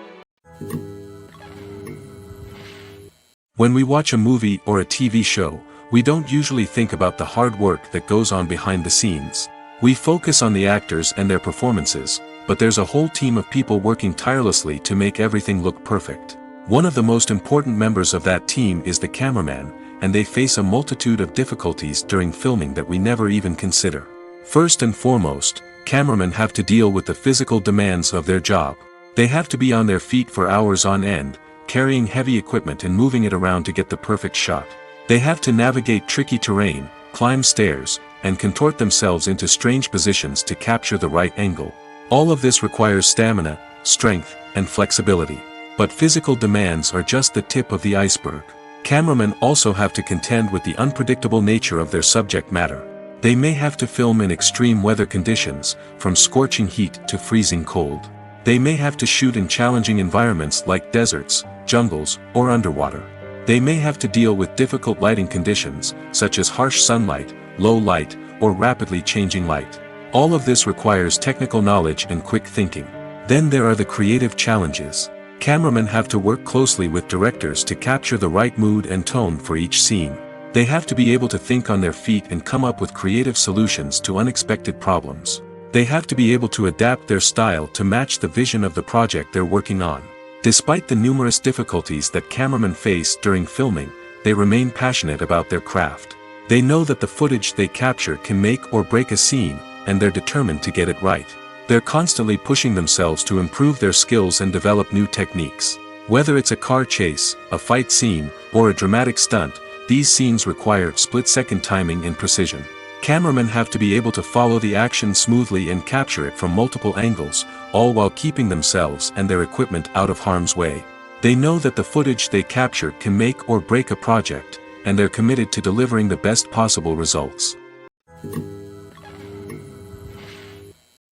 When we watch a movie or a TV show, we don't usually think about the hard work that goes on behind the scenes. We focus on the actors and their performances, but there's a whole team of people working tirelessly to make everything look perfect. One of the most important members of that team is the cameraman, and they face a multitude of difficulties during filming that we never even consider. First and foremost, cameramen have to deal with the physical demands of their job. They have to be on their feet for hours on end, carrying heavy equipment and moving it around to get the perfect shot. They have to navigate tricky terrain, climb stairs, and contort themselves into strange positions to capture the right angle. All of this requires stamina, strength, and flexibility. But physical demands are just the tip of the iceberg. Cameramen also have to contend with the unpredictable nature of their subject matter. They may have to film in extreme weather conditions, from scorching heat to freezing cold. They may have to shoot in challenging environments like deserts, jungles, or underwater. They may have to deal with difficult lighting conditions, such as harsh sunlight, low light, or rapidly changing light. All of this requires technical knowledge and quick thinking. Then there are the creative challenges. Cameramen have to work closely with directors to capture the right mood and tone for each scene. They have to be able to think on their feet and come up with creative solutions to unexpected problems. They have to be able to adapt their style to match the vision of the project they're working on. Despite the numerous difficulties that cameramen face during filming, they remain passionate about their craft. They know that the footage they capture can make or break a scene, and they're determined to get it right. They're constantly pushing themselves to improve their skills and develop new techniques. Whether it's a car chase, a fight scene, or a dramatic stunt, these scenes require split-second timing and precision. Cameramen have to be able to follow the action smoothly and capture it from multiple angles, all while keeping themselves and their equipment out of harm's way. They know that the footage they capture can make or break a project, and they're committed to delivering the best possible results.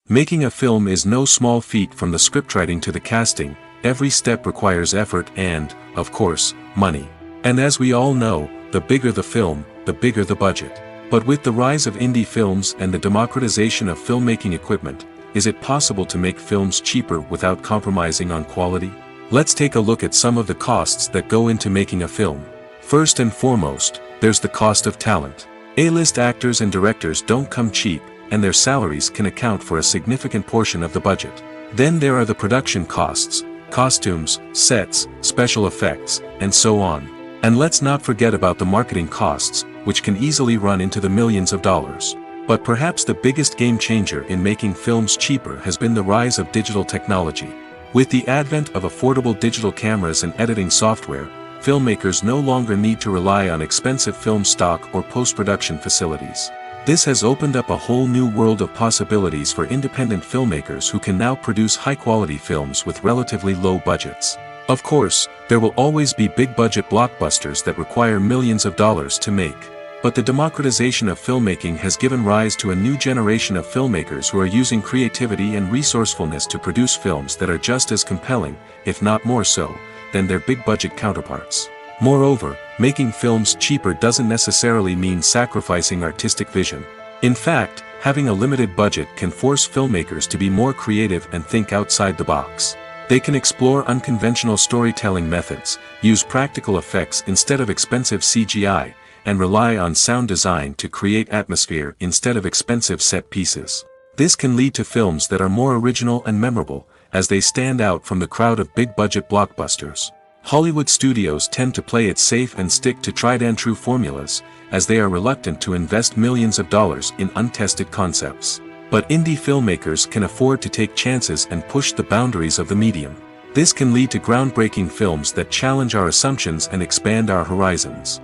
Making a film is no small feat. From the scriptwriting to the casting, every step requires effort and, of course, money. And as we all know, the bigger the film, the bigger the budget. But with the rise of indie films and the democratization of filmmaking equipment, is it possible to make films cheaper without compromising on quality? Let's take a look at some of the costs that go into making a film. First and foremost, there's the cost of talent. A-list actors and directors don't come cheap, and their salaries can account for a significant portion of the budget. Then there are the production costs, costumes, sets, special effects, and so on. And let's not forget about the marketing costs, which can easily run into the millions of dollars. But perhaps the biggest game changer in making films cheaper has been the rise of digital technology. With the advent of affordable digital cameras and editing software, filmmakers no longer need to rely on expensive film stock or post-production facilities. This has opened up a whole new world of possibilities for independent filmmakers who can now produce high-quality films with relatively low budgets. Of course, there will always be big-budget blockbusters that require millions of dollars to make. But the democratization of filmmaking has given rise to a new generation of filmmakers who are using creativity and resourcefulness to produce films that are just as compelling, if not more so, than their big-budget counterparts. Moreover, making films cheaper doesn't necessarily mean sacrificing artistic vision. In fact, having a limited budget can force filmmakers to be more creative and think outside the box. They can explore unconventional storytelling methods, use practical effects instead of expensive CGI, and rely on sound design to create atmosphere instead of expensive set pieces. This can lead to films that are more original and memorable, as they stand out from the crowd of big-budget blockbusters. Hollywood studios tend to play it safe and stick to tried-and-true formulas, as they are reluctant to invest millions of dollars in untested concepts. But indie filmmakers can afford to take chances and push the boundaries of the medium. This can lead to groundbreaking films that challenge our assumptions and expand our horizons.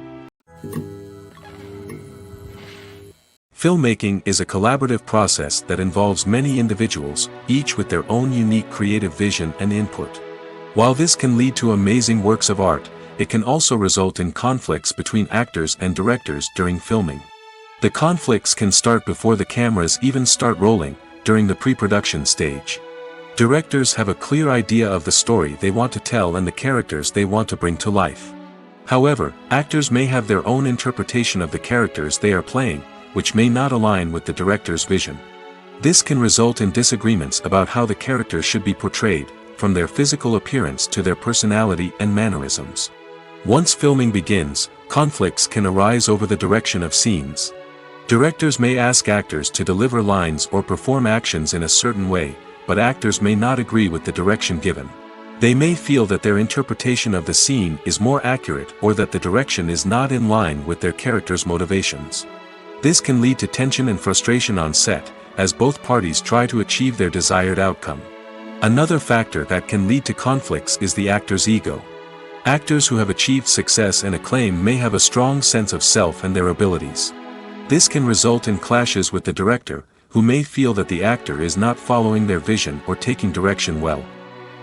Filmmaking is a collaborative process that involves many individuals, each with their own unique creative vision and input. While this can lead to amazing works of art, it can also result in conflicts between actors and directors during filming. The conflicts can start before the cameras even start rolling, during the pre-production stage. Directors have a clear idea of the story they want to tell and the characters they want to bring to life. However, actors may have their own interpretation of the characters they are playing, which may not align with the director's vision. This can result in disagreements about how the characters should be portrayed, from their physical appearance to their personality and mannerisms. Once filming begins, conflicts can arise over the direction of scenes. Directors may ask actors to deliver lines or perform actions in a certain way, but actors may not agree with the direction given. They may feel that their interpretation of the scene is more accurate or that the direction is not in line with their character's motivations. This can lead to tension and frustration on set, as both parties try to achieve their desired outcome. Another factor that can lead to conflicts is the actor's ego. Actors who have achieved success and acclaim may have a strong sense of self and their abilities. This can result in clashes with the director, who may feel that the actor is not following their vision or taking direction well.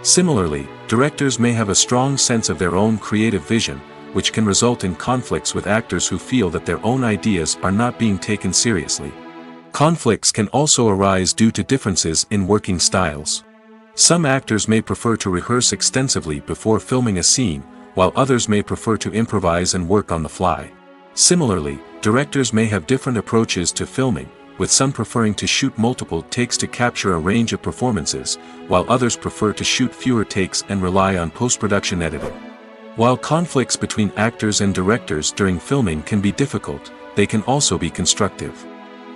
Similarly, directors may have a strong sense of their own creative vision, which can result in conflicts with actors who feel that their own ideas are not being taken seriously. Conflicts can also arise due to differences in working styles. Some actors may prefer to rehearse extensively before filming a scene, while others may prefer to improvise and work on the fly. Similarly, directors may have different approaches to filming, with some preferring to shoot multiple takes to capture a range of performances, while others prefer to shoot fewer takes and rely on post-production editing. While conflicts between actors and directors during filming can be difficult, they can also be constructive.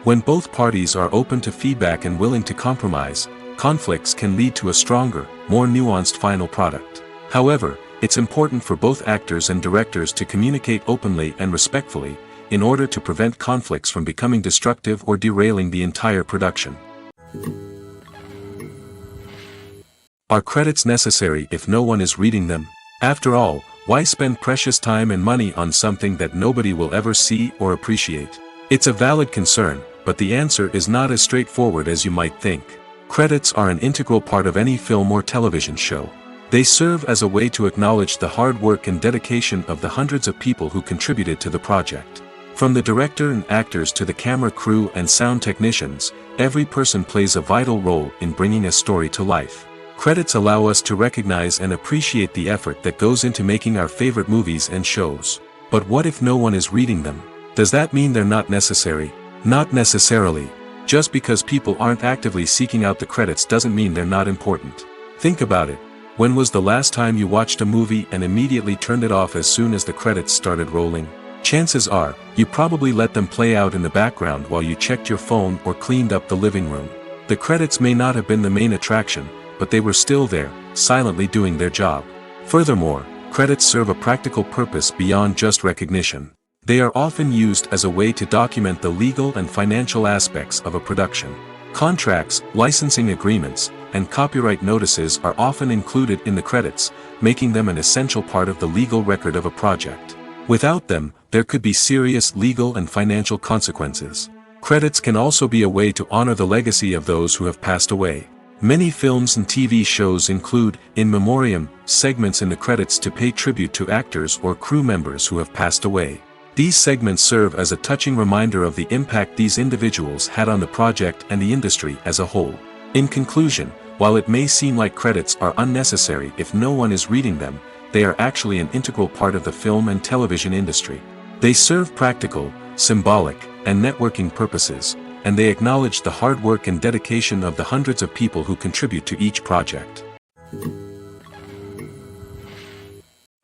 When both parties are open to feedback and willing to compromise, conflicts can lead to a stronger, more nuanced final product. However, it's important for both actors and directors to communicate openly and respectfully, in order to prevent conflicts from becoming destructive or derailing the entire production. Are credits necessary if no one is reading them? After all, why spend precious time and money on something that nobody will ever see or appreciate? It's a valid concern, but the answer is not as straightforward as you might think. Credits are an integral part of any film or television show. They serve as a way to acknowledge the hard work and dedication of the hundreds of people who contributed to the project. From the director and actors to the camera crew and sound technicians, every person plays a vital role in bringing a story to life. Credits allow us to recognize and appreciate the effort that goes into making our favorite movies and shows. But what if no one is reading them? Does that mean they're not necessary? Not necessarily. Just because people aren't actively seeking out the credits doesn't mean they're not important. Think about it. When was the last time you watched a movie and immediately turned it off as soon as the credits started rolling? Chances are, you probably let them play out in the background while you checked your phone or cleaned up the living room. The credits may not have been the main attraction, but they were still there, silently doing their job. Furthermore, credits serve a practical purpose beyond just recognition. They are often used as a way to document the legal and financial aspects of a production. Contracts, licensing agreements, and copyright notices are often included in the credits, making them an essential part of the legal record of a project. Without them, there could be serious legal and financial consequences. Credits can also be a way to honor the legacy of those who have passed away. Many films and TV shows include, in memoriam, segments in the credits to pay tribute to actors or crew members who have passed away. These segments serve as a touching reminder of the impact these individuals had on the project and the industry as a whole. In conclusion, while it may seem like credits are unnecessary if no one is reading them, they are actually an integral part of the film and television industry. They serve practical, symbolic, and networking purposes, and they acknowledge the hard work and dedication of the hundreds of people who contribute to each project.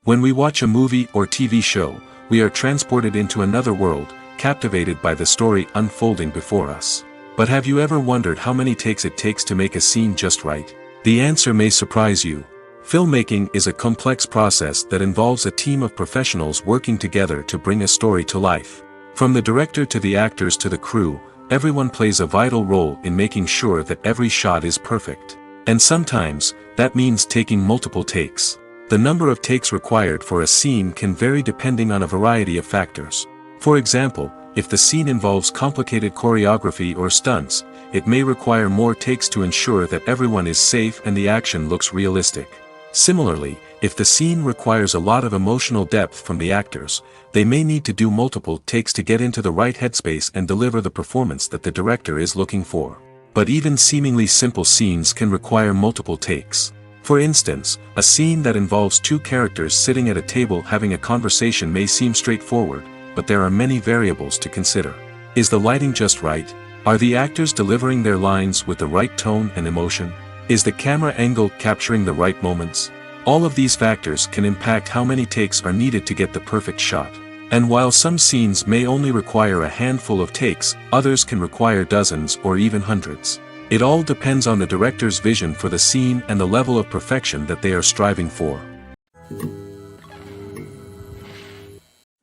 When we watch a movie or TV show, we are transported into another world, captivated by the story unfolding before us. But have you ever wondered how many takes it takes to make a scene just right? The answer may surprise you. Filmmaking is a complex process that involves a team of professionals working together to bring a story to life. From the director to the actors to the crew, everyone plays a vital role in making sure that every shot is perfect. And sometimes, that means taking multiple takes. The number of takes required for a scene can vary depending on a variety of factors. For example, if the scene involves complicated choreography or stunts, it may require more takes to ensure that everyone is safe and the action looks realistic. Similarly, if the scene requires a lot of emotional depth from the actors, they may need to do multiple takes to get into the right headspace and deliver the performance that the director is looking for. But even seemingly simple scenes can require multiple takes. For instance, a scene that involves two characters sitting at a table having a conversation may seem straightforward, but there are many variables to consider. Is the lighting just right? Are the actors delivering their lines with the right tone and emotion? Is the camera angle capturing the right moments? All of these factors can impact how many takes are needed to get the perfect shot. And while some scenes may only require a handful of takes, others can require dozens or even hundreds. It all depends on the director's vision for the scene and the level of perfection that they are striving for.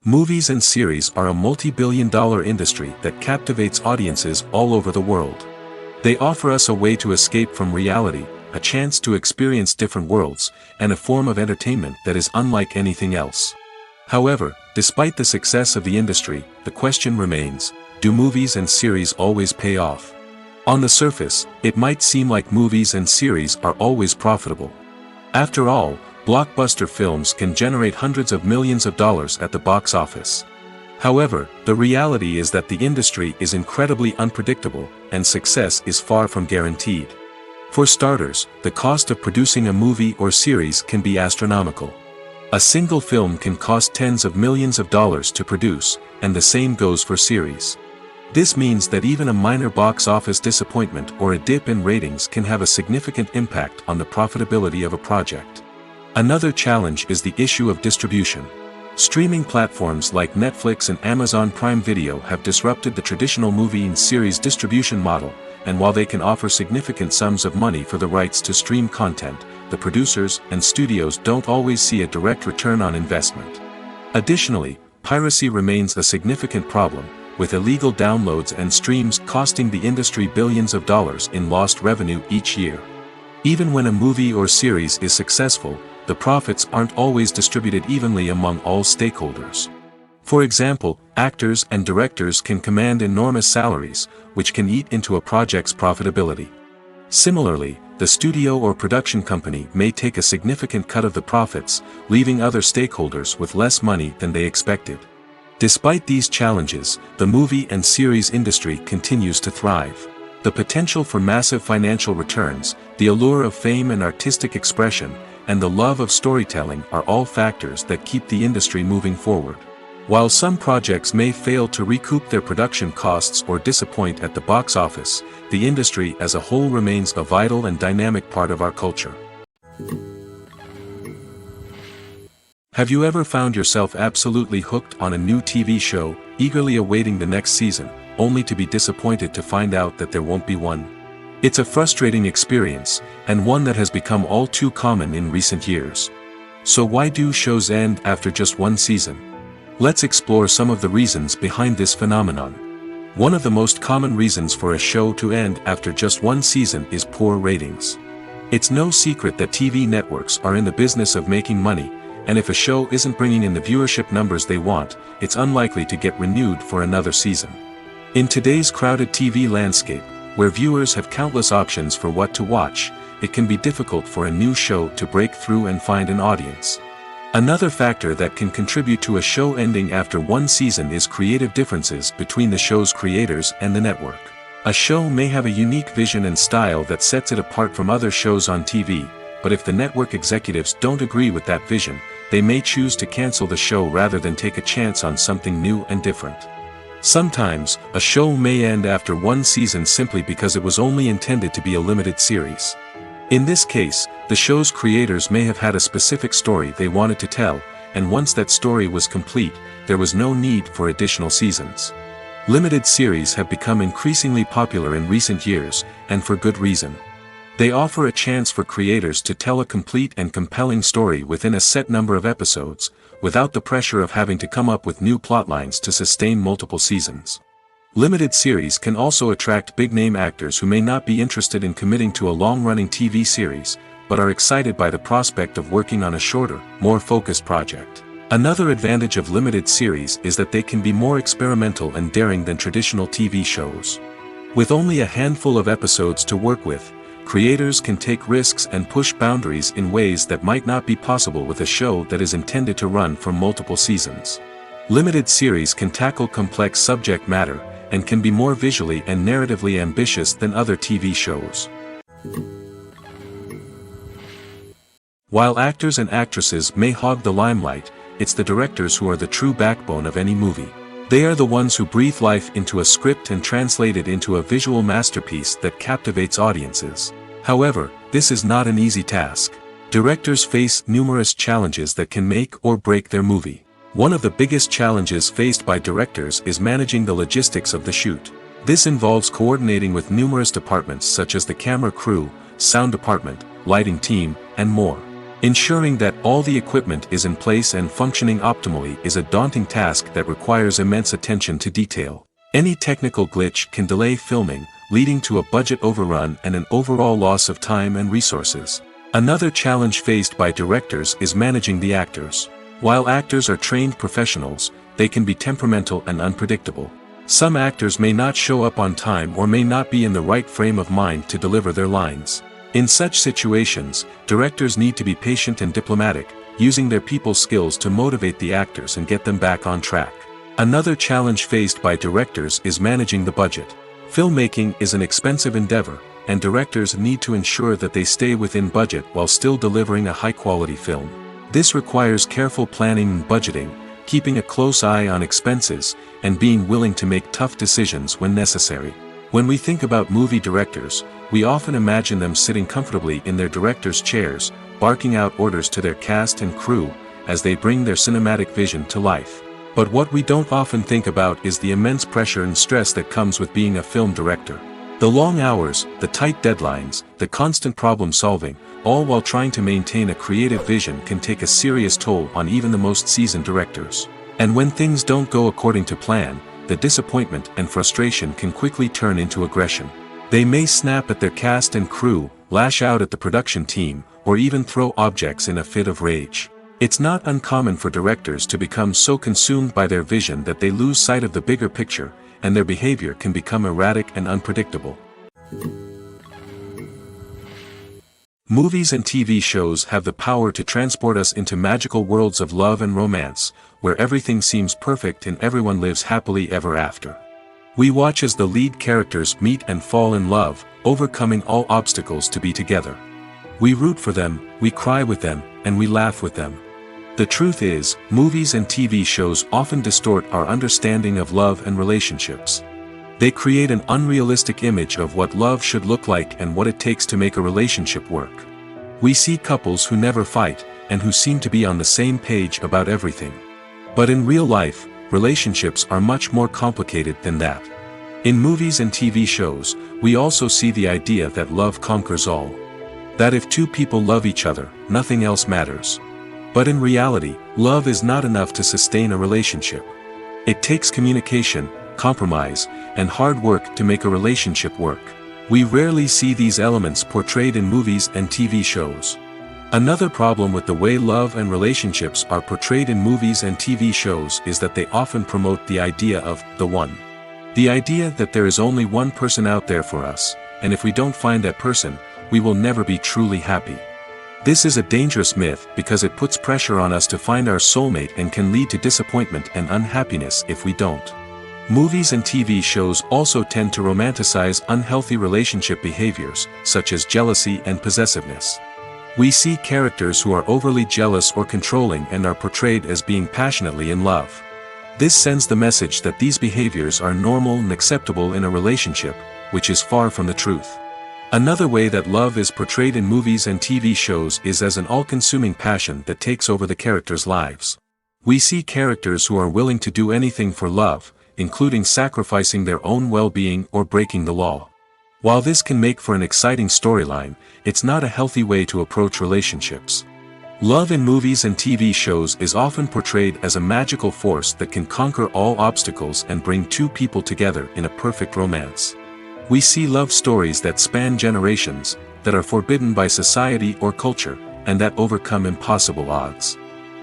Movies and series are a multi-billion-dollar industry that captivates audiences all over the world. They offer us a way to escape from reality, a chance to experience different worlds, and a form of entertainment that is unlike anything else. However, despite the success of the industry, the question remains, do movies and series always pay off? On the surface, it might seem like movies and series are always profitable. After all, blockbuster films can generate hundreds of millions of dollars at the box office. However, the reality is that the industry is incredibly unpredictable, and success is far from guaranteed. For starters, the cost of producing a movie or series can be astronomical. A single film can cost tens of millions of dollars to produce, and the same goes for series. This means that even a minor box office disappointment or a dip in ratings can have a significant impact on the profitability of a project. Another challenge is the issue of distribution. Streaming platforms like Netflix and Amazon Prime Video have disrupted the traditional movie and series distribution model, and while they can offer significant sums of money for the rights to stream content, the producers and studios don't always see a direct return on investment. Additionally, piracy remains a significant problem, with illegal downloads and streams costing the industry billions of dollars in lost revenue each year. Even when a movie or series is successful, the profits aren't always distributed evenly among all stakeholders. For example, actors and directors can command enormous salaries, which can eat into a project's profitability. Similarly, the studio or production company may take a significant cut of the profits, leaving other stakeholders with less money than they expected. Despite these challenges, the movie and series industry continues to thrive. The potential for massive financial returns, the allure of fame and artistic expression, and the love of storytelling are all factors that keep the industry moving forward. While some projects may fail to recoup their production costs or disappoint at the box office, the industry as a whole remains a vital and dynamic part of our culture. Have you ever found yourself absolutely hooked on a new TV show, eagerly awaiting the next season, only to be disappointed to find out that there won't be one? It's a frustrating experience, and one that has become all too common in recent years. So why do shows end after just one season? Let's explore some of the reasons behind this phenomenon. One of the most common reasons for a show to end after just one season is poor ratings. It's no secret that TV networks are in the business of making money, and if a show isn't bringing in the viewership numbers they want, it's unlikely to get renewed for another season. In today's crowded TV landscape, where viewers have countless options for what to watch, it can be difficult for a new show to break through and find an audience. Another factor that can contribute to a show ending after one season is creative differences between the show's creators and the network. A show may have a unique vision and style that sets it apart from other shows on TV, but if the network executives don't agree with that vision, they may choose to cancel the show rather than take a chance on something new and different. Sometimes, a show may end after one season simply because it was only intended to be a limited series. In this case, the show's creators may have had a specific story they wanted to tell, and once that story was complete, there was no need for additional seasons. Limited series have become increasingly popular in recent years, and for good reason. They offer a chance for creators to tell a complete and compelling story within a set number of episodes, without the pressure of having to come up with new plotlines to sustain multiple seasons. Limited series can also attract big-name actors who may not be interested in committing to a long-running TV series, but are excited by the prospect of working on a shorter, more focused project. Another advantage of limited series is that they can be more experimental and daring than traditional TV shows. With only a handful of episodes to work with, creators can take risks and push boundaries in ways that might not be possible with a show that is intended to run for multiple seasons. Limited series can tackle complex subject matter, and can be more visually and narratively ambitious than other TV shows. While actors and actresses may hog the limelight, it's the directors who are the true backbone of any movie. They are the ones who breathe life into a script and translate it into a visual masterpiece that captivates audiences. However, this is not an easy task. Directors face numerous challenges that can make or break their movie. One of the biggest challenges faced by directors is managing the logistics of the shoot. This involves coordinating with numerous departments such as the camera crew, sound department, lighting team, and more. Ensuring that all the equipment is in place and functioning optimally is a daunting task that requires immense attention to detail. Any technical glitch can delay filming, leading to a budget overrun and an overall loss of time and resources. Another challenge faced by directors is managing the actors. While actors are trained professionals, they can be temperamental and unpredictable. Some actors may not show up on time or may not be in the right frame of mind to deliver their lines. In such situations, directors need to be patient and diplomatic, using their people skills to motivate the actors and get them back on track. Another challenge faced by directors is managing the budget. Filmmaking is an expensive endeavor, and directors need to ensure that they stay within budget while still delivering a high-quality film. This requires careful planning and budgeting, keeping a close eye on expenses, and being willing to make tough decisions when necessary. When we think about movie directors, we often imagine them sitting comfortably in their director's chairs, barking out orders to their cast and crew, as they bring their cinematic vision to life. But what we don't often think about is the immense pressure and stress that comes with being a film director. The long hours, the tight deadlines, the constant problem solving, all while trying to maintain a creative vision can take a serious toll on even the most seasoned directors. And when things don't go according to plan, the disappointment and frustration can quickly turn into aggression. They may snap at their cast and crew, lash out at the production team, or even throw objects in a fit of rage. It's not uncommon for directors to become so consumed by their vision that they lose sight of the bigger picture, and their behavior can become erratic and unpredictable. Movies and TV shows have the power to transport us into magical worlds of love and romance, where everything seems perfect and everyone lives happily ever after. We watch as the lead characters meet and fall in love, overcoming all obstacles to be together. We root for them, we cry with them, and we laugh with them. The truth is, movies and TV shows often distort our understanding of love and relationships. They create an unrealistic image of what love should look like and what it takes to make a relationship work. We see couples who never fight, and who seem to be on the same page about everything. But in real life, relationships are much more complicated than that. In movies and TV shows, we also see the idea that love conquers all. That if two people love each other, nothing else matters. But in reality, love is not enough to sustain a relationship. It takes communication, compromise, and hard work to make a relationship work. We rarely see these elements portrayed in movies and TV shows. Another problem with the way love and relationships are portrayed in movies and TV shows is that they often promote the idea of the one. The idea that there is only one person out there for us, and if we don't find that person, we will never be truly happy. This is a dangerous myth because it puts pressure on us to find our soulmate and can lead to disappointment and unhappiness if we don't. Movies and TV shows also tend to romanticize unhealthy relationship behaviors, such as jealousy and possessiveness. We see characters who are overly jealous or controlling and are portrayed as being passionately in love. This sends the message that these behaviors are normal and acceptable in a relationship, which is far from the truth. Another way that love is portrayed in movies and TV shows is as an all-consuming passion that takes over the characters' lives. We see characters who are willing to do anything for love, including sacrificing their own well-being or breaking the law. While this can make for an exciting storyline, it's not a healthy way to approach relationships. Love in movies and TV shows is often portrayed as a magical force that can conquer all obstacles and bring two people together in a perfect romance. We see love stories that span generations, that are forbidden by society or culture, and that overcome impossible odds.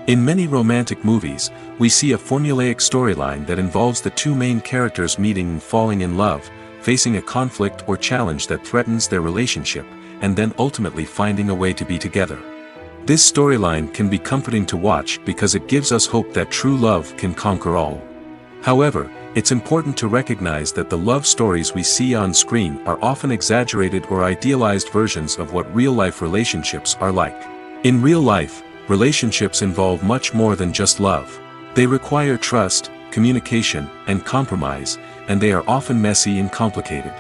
In many romantic movies, we see a formulaic storyline that involves the two main characters meeting and falling in love, facing a conflict or challenge that threatens their relationship, and then ultimately finding a way to be together. This storyline can be comforting to watch because it gives us hope that true love can conquer all. However, it's important to recognize that the love stories we see on screen are often exaggerated or idealized versions of what real-life relationships are like. In real life, relationships involve much more than just love. They require trust, communication, and compromise, and they are often messy and complicated.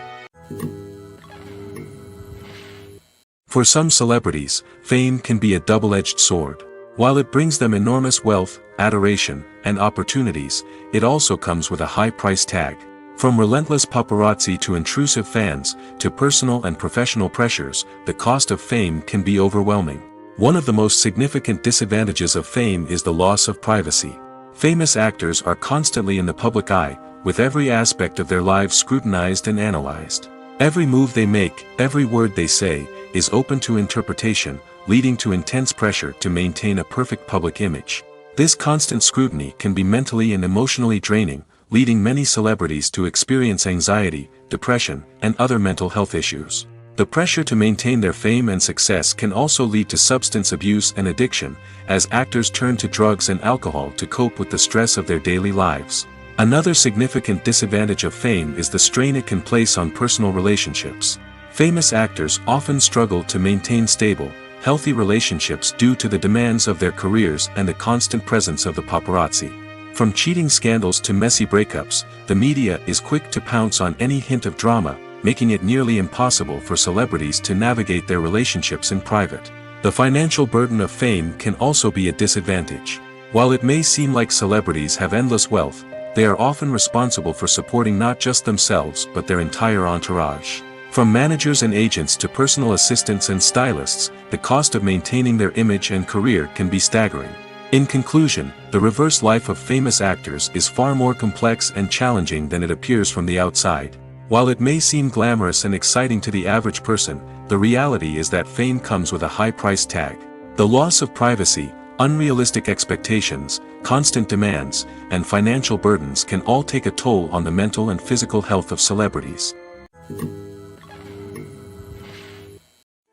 For some celebrities, fame can be a double-edged sword. While it brings them enormous wealth, adoration, and opportunities, it also comes with a high price tag. From relentless paparazzi to intrusive fans, to personal and professional pressures, the cost of fame can be overwhelming. One of the most significant disadvantages of fame is the loss of privacy. Famous actors are constantly in the public eye, with every aspect of their lives scrutinized and analyzed. Every move they make, every word they say, is open to interpretation, leading to intense pressure to maintain a perfect public image. This constant scrutiny can be mentally and emotionally draining, leading many celebrities to experience anxiety, depression, and other mental health issues. The pressure to maintain their fame and success can also lead to substance abuse and addiction, as actors turn to drugs and alcohol to cope with the stress of their daily lives. Another significant disadvantage of fame is the strain it can place on personal relationships. Famous actors often struggle to maintain stable, healthy relationships due to the demands of their careers and the constant presence of the paparazzi. From cheating scandals to messy breakups, the media is quick to pounce on any hint of drama, making it nearly impossible for celebrities to navigate their relationships in private. The financial burden of fame can also be a disadvantage. While it may seem like celebrities have endless wealth, they are often responsible for supporting not just themselves but their entire entourage. From managers and agents to personal assistants and stylists, the cost of maintaining their image and career can be staggering. In conclusion, the reverse life of famous actors is far more complex and challenging than it appears from the outside. While it may seem glamorous and exciting to the average person, the reality is that fame comes with a high price tag. The loss of privacy, unrealistic expectations, constant demands, and financial burdens can all take a toll on the mental and physical health of celebrities.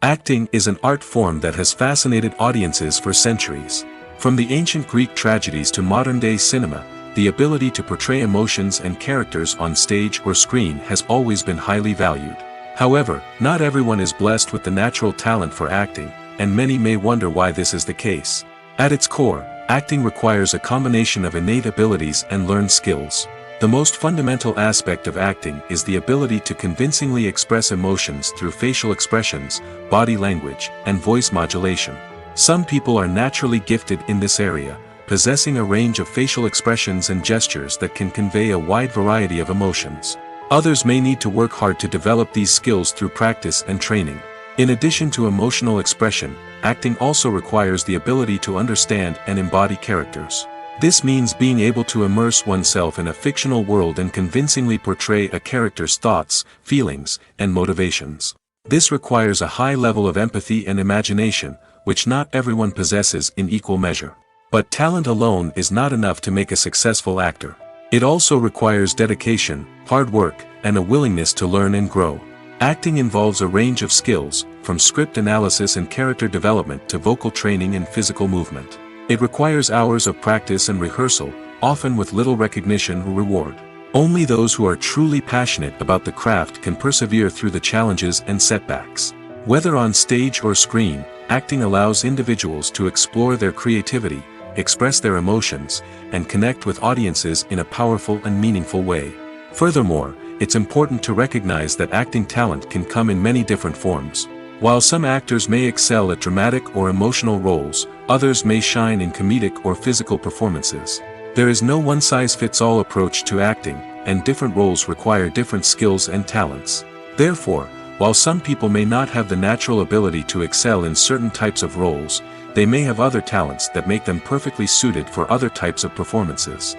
Acting is an art form that has fascinated audiences for centuries. From the ancient Greek tragedies to modern-day cinema, the ability to portray emotions and characters on stage or screen has always been highly valued. However, not everyone is blessed with the natural talent for acting, and many may wonder why this is the case. At its core, acting requires a combination of innate abilities and learned skills. The most fundamental aspect of acting is the ability to convincingly express emotions through facial expressions, body language, and voice modulation. Some people are naturally gifted in this area, possessing a range of facial expressions and gestures that can convey a wide variety of emotions. Others may need to work hard to develop these skills through practice and training. In addition to emotional expression, acting also requires the ability to understand and embody characters. This means being able to immerse oneself in a fictional world and convincingly portray a character's thoughts, feelings, and motivations. This requires a high level of empathy and imagination, which not everyone possesses in equal measure. But talent alone is not enough to make a successful actor. It also requires dedication, hard work, and a willingness to learn and grow. Acting involves a range of skills, from script analysis and character development to vocal training and physical movement. It requires hours of practice and rehearsal, often with little recognition or reward. Only those who are truly passionate about the craft can persevere through the challenges and setbacks. Whether on stage or screen, acting allows individuals to explore their creativity, express their emotions, and connect with audiences in a powerful and meaningful way. Furthermore, it's important to recognize that acting talent can come in many different forms. While some actors may excel at dramatic or emotional roles, others may shine in comedic or physical performances. There is no one-size-fits-all approach to acting, and different roles require different skills and talents. Therefore, while some people may not have the natural ability to excel in certain types of roles, they may have other talents that make them perfectly suited for other types of performances.